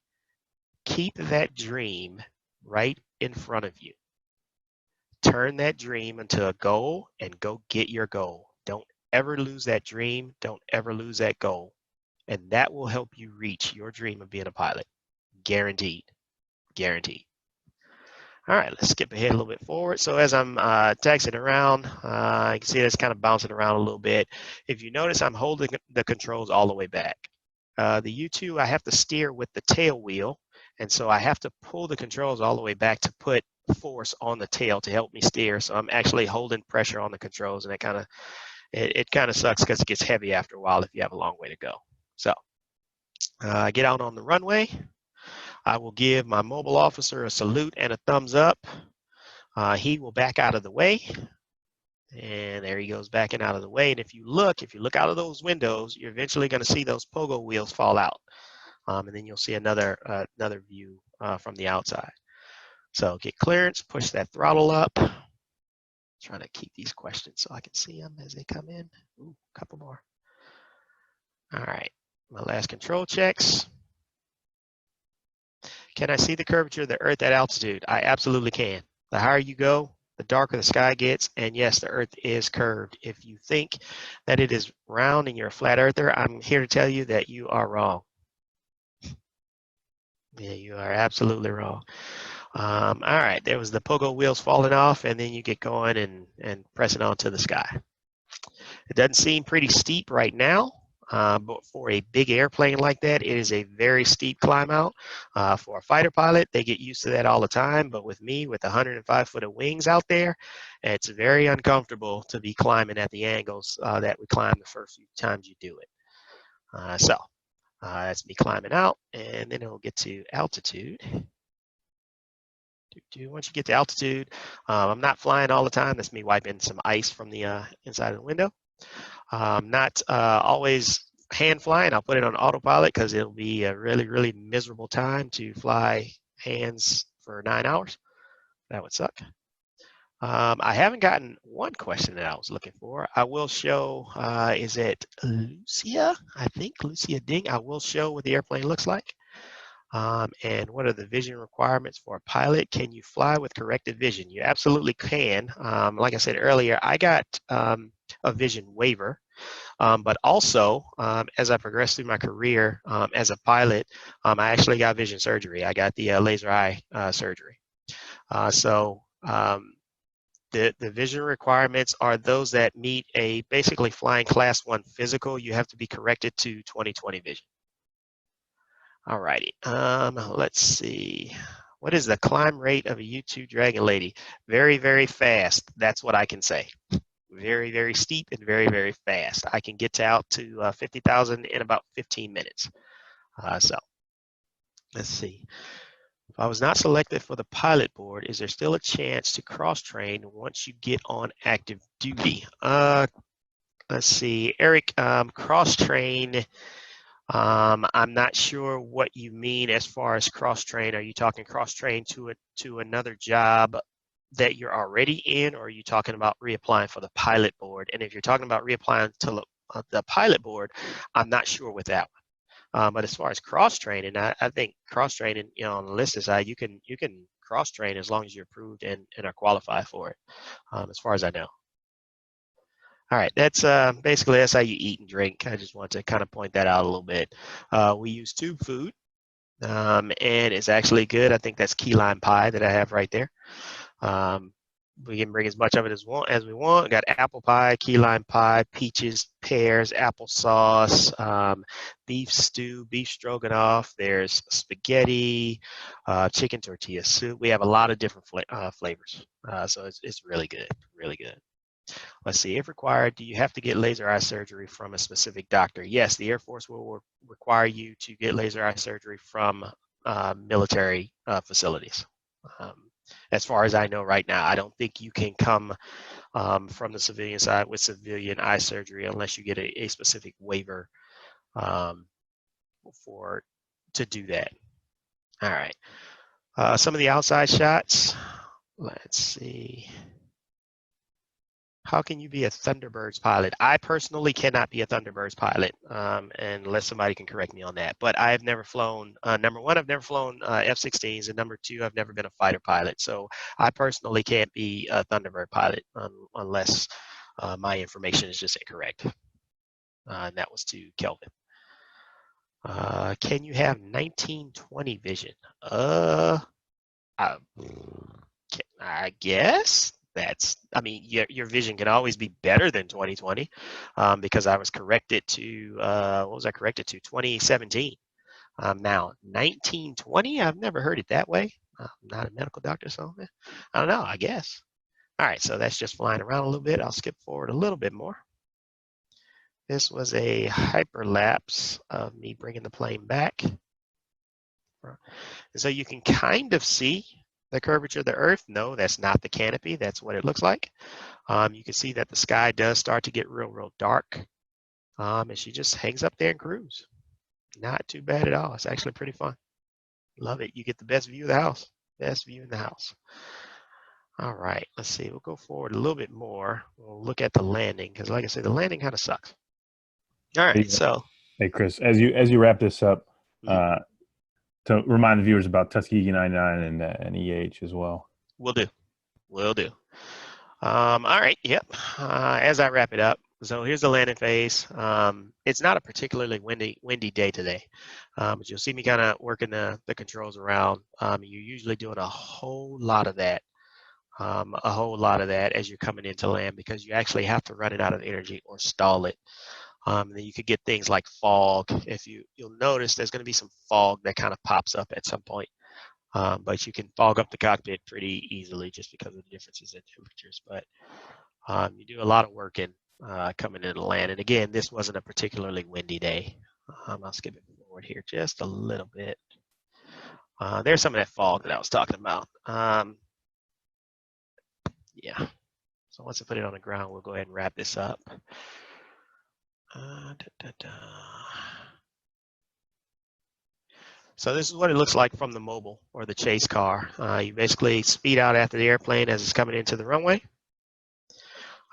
keep that dream right in front of you. Turn that dream into a goal and go get your goal. Don't ever lose that dream. Don't ever lose that goal. And that will help you reach your dream of being a pilot. Guaranteed. Guaranteed. All right, let's skip ahead a little bit forward. So as I'm taxiing around, you can see it's kind of bouncing around a little bit. If you notice, I'm holding the controls all the way back. The U2, I have to steer with the tail wheel. And so I have to pull the controls all the way back to put force on the tail to help me steer. So I'm actually holding pressure on the controls, and it kind of sucks because it gets heavy after a while if you have a long way to go. So I get out on the runway. I will give my mobile officer a salute and a thumbs up. He will back out of the way. And there he goes backing out of the way. And if you look out of those windows, you're eventually going to see those pogo wheels fall out. And then you'll see another view from the outside. So get clearance, push that throttle up. Trying to keep these questions so I can see them as they come in. Ooh, a couple more. All right, my last control checks. Can I see the curvature of the Earth at altitude? I absolutely can. The higher you go, the darker the sky gets, and yes, the Earth is curved. If you think that it is round and you're a flat earther, I'm here to tell you that you are wrong. Yeah, you are absolutely wrong. All right, there was the pogo wheels falling off, and then you get going and pressing onto the sky. It doesn't seem pretty steep right now, But for a big airplane like that, it is a very steep climb out. For a fighter pilot, they get used to that all the time. But with me, with 105 foot of wings out there, it's very uncomfortable to be climbing at the angles that we climb the first few times you do it. So that's me climbing out, and then it'll get to altitude. Once you get to altitude, I'm not flying all the time. That's me wiping some ice from the inside of the window. Not always hand flying. I'll put it on autopilot because it'll be a really, really miserable time to fly hands for 9 hours. That would suck. I haven't gotten one question that I was looking for. I will show, is it Lucia? I think Lucia Ding. I will show what the airplane looks like. And what are the vision requirements for a pilot? Can you fly with corrected vision? You absolutely can. Like I said earlier, I got a vision waiver, but also as I progressed through my career as a pilot, I actually got vision surgery. I got the laser eye surgery. So the vision requirements are those that meet a basically flying class 1 physical. You have to be corrected to 20/20 vision. All righty, let's see. What is the climb rate of a U-2 DragonLady? Very, very fast. That's what I can say. Very, very steep and very, very fast. I can get out to 50,000 in about 15 minutes. So let's see. If I was not selected for the pilot board, is there still a chance to cross-train once you get on active duty? Let's see, Eric, cross-train. I'm not sure what you mean as far as cross-train. Are you talking cross-train to another job that you're already in, or are you talking about reapplying for the pilot board? And if you're talking about reapplying to the pilot board, I'm not sure with that one. But as far as cross-training, I think cross-training, on the listed side, you can cross-train as long as you're approved and are qualified for it, as far as I know. All right, that's basically that's how you eat and drink. I just want to kind of point that out a little bit. We use tube food, and it's actually good. I think that's key lime pie that I have right there. We can bring as much of it as we want. We got apple pie, key lime pie, peaches, pears, applesauce, beef stew, beef stroganoff. There's spaghetti, chicken tortilla soup. We have a lot of different flavors, so it's really good, really good. Let's see, if required, do you have to get laser eye surgery from a specific doctor? Yes, the Air Force will require you to get laser eye surgery from military facilities. As far as I know right now, I don't think you can come from the civilian side with civilian eye surgery unless you get a specific waiver to do that. All right, some of the outside shots. Let's see. How can you be a Thunderbirds pilot? I personally cannot be a Thunderbirds pilot, unless somebody can correct me on that. But I have never flown, number one, I've never flown F-16s, and number two, I've never been a fighter pilot. So I personally can't be a Thunderbird pilot unless my information is just incorrect. And that was to Kelvin. Can you have 19/20 vision? I guess. I mean, your vision can always be better than 20/20 because I was corrected to, what was I corrected to? 2017. Now, 19/20, I've never heard it that way. I'm not a medical doctor, so I don't know, I guess. All right, so that's just flying around a little bit. I'll skip forward a little bit more. This was a hyperlapse of me bringing the plane back. And so you can kind of see the curvature of the Earth. No, that's not the canopy. That's what it looks like. You can see that the sky does start to get real, real dark. And she just hangs up there and cruise. Not too bad at all. It's actually pretty fun. Love it. You get the best view of the house. Best view in the house. All right, let's see. We'll go forward a little bit more. We'll look at the landing because, like I said, the landing kind of sucks. All right, so.
Hey, Kris, as you wrap this up, to remind the viewers about Tuskegee 99 and EH as well.
Will do. All right, yep. As I wrap it up, so here's the landing phase. It's not a particularly windy day today, but you'll see me kind of working the controls around. You're usually doing a whole lot of that as you're coming into land because you actually have to run it out of energy or stall it. Then you could get things like fog. If you'll notice there's going to be some fog that kind of pops up at some point. But you can fog up the cockpit pretty easily just because of the differences in temperatures. But you do a lot of work in coming into land. And again, this wasn't a particularly windy day. I'll skip it forward here just a little bit. There's some of that fog that I was talking about. Yeah. So once I put it on the ground, we'll go ahead and wrap this up. So this is what it looks like from the mobile or the chase car. You basically speed out after the airplane as it's coming into the runway.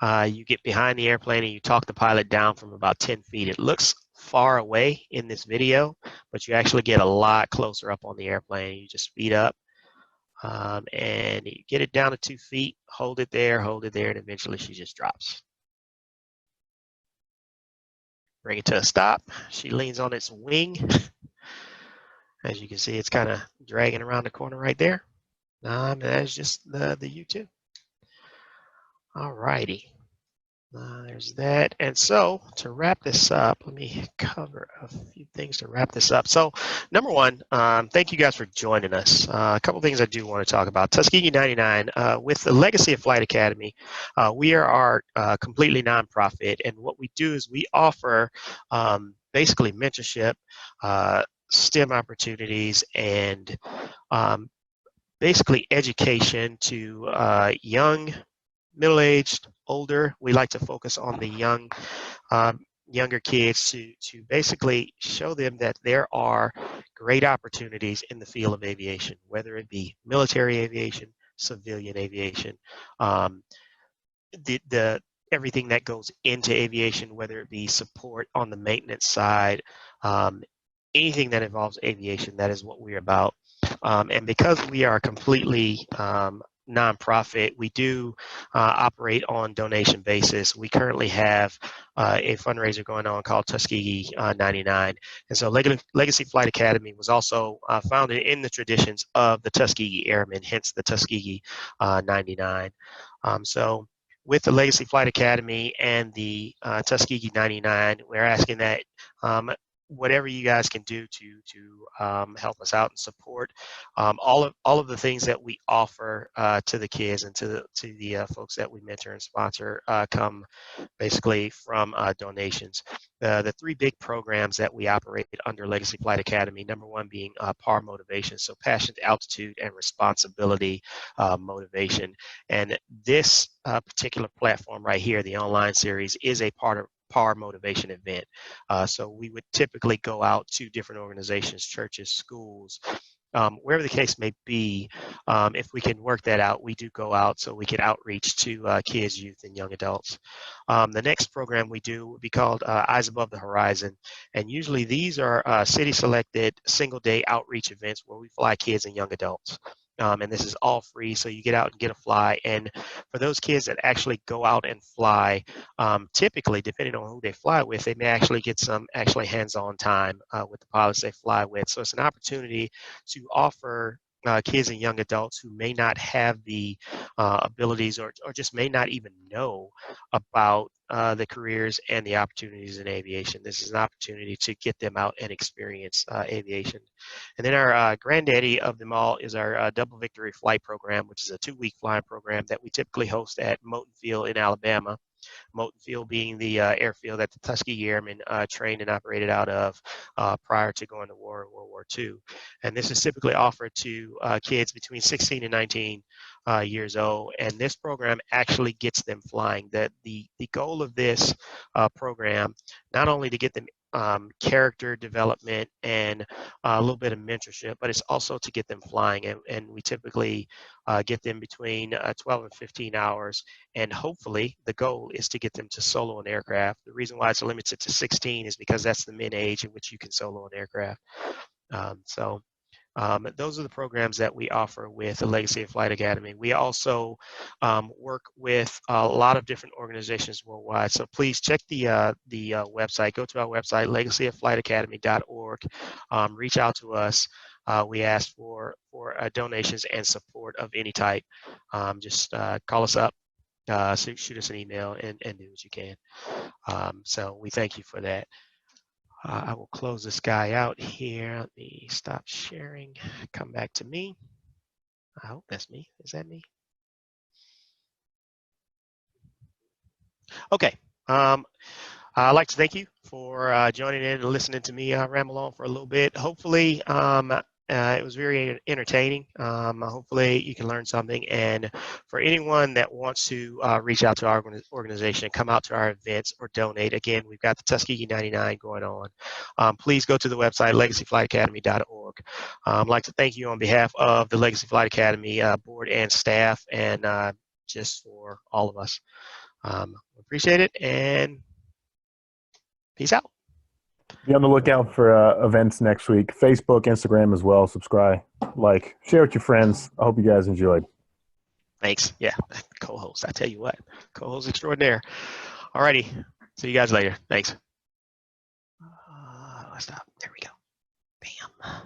You get behind the airplane and you talk the pilot down from about 10 feet. It looks far away in this video, but you actually get a lot closer up on the airplane. You just speed up and you get it down to 2 feet, hold it there, and eventually she just drops. Bring it to a stop. She leans on its wing. As you can see, it's kind of dragging around the corner right there. That's just the U2. All righty. There's that. And so to wrap this up, let me cover a few things to wrap this up. So number one, thank you guys for joining us. A couple things I do want to talk about. Tuskegee 99, with the Legacy of Flight Academy, we are completely nonprofit. And what we do is we offer basically mentorship, STEM opportunities, and basically education to young, middle-aged, older. We like to focus on the younger kids to basically show them that there are great opportunities in the field of aviation, whether it be military aviation, civilian aviation, everything that goes into aviation, whether it be support on the maintenance side, anything that involves aviation. That is what we're about. And because we are completely nonprofit, we do operate on donation basis. We currently have a fundraiser going on called Tuskegee 99. And so Legacy Flight Academy was also founded in the traditions of the Tuskegee Airmen, hence the Tuskegee 99. So with the Legacy Flight Academy and the Tuskegee 99, we're asking that whatever you guys can do to help us out and support all of the things that we offer to the kids and to the folks that we mentor and sponsor come basically from donations. The three big programs that we operate under Legacy Flight Academy, number one being P.A.R motivation, so passion, altitude, and responsibility motivation. And this particular platform right here, the online series, is a part of P.A.R motivation event. So we would typically go out to different organizations, churches, schools, wherever the case may be. If we can work that out, we do go out so we can outreach to kids, youth, and young adults. The next program we do would be called Eyes Above the Horizon. And usually these are city-selected single-day outreach events where we fly kids and young adults. And this is all free, so you get out and get a fly. And for those kids that actually go out and fly, typically, depending on who they fly with, they may actually get some hands-on time with the pilots they fly with. So it's an opportunity to offer kids and young adults who may not have the abilities or just may not even know about the careers and the opportunities in aviation. This is an opportunity to get them out and experience aviation. And then our granddaddy of them all is our Double Victory Flight Program, which is a 2-week flying program that we typically host at Moton Field in Alabama. Moton Field being the airfield that the Tuskegee Airmen trained and operated out of prior to going to war in World War II. And this is typically offered to kids between 16 and 19 years old. And this program actually gets them flying. The goal of this program, not only to get them character development and a little bit of mentorship, but it's also to get them flying. And we typically get them between 12 and 15 hours. And hopefully the goal is to get them to solo an aircraft. The reason why it's limited to 16 is because that's the min age in which you can solo an aircraft. Those are the programs that we offer with the Legacy of Flight Academy. We also work with a lot of different organizations worldwide. So please check the website. Go to our website, legacyoflightacademy.org. Reach out to us. We ask for donations and support of any type. Just call us up. shoot us an email and do what you can. So we thank you for that. I will close this guy out here. Let me stop sharing. Come back to me. I hope that's me. Is that me? Okay. I'd like to thank you for joining in and listening to me ramble on for a little bit. Hopefully, it was very entertaining. Hopefully, you can learn something. And for anyone that wants to reach out to our organization, come out to our events or donate, again, we've got the Tuskegee 99 going on. Please go to the website, legacyflightacademy.org. I'd like to thank you on behalf of the Legacy Flight Academy board and staff, and just for all of us. Appreciate it, and peace out.
Be on the lookout for events next week. Facebook, Instagram as well. Subscribe, like, share with your friends. I hope you guys enjoyed.
Thanks. Yeah, co-host. I tell you what, co-host extraordinaire. Alrighty, see you guys later. Thanks. Let's stop. There we go. Bam.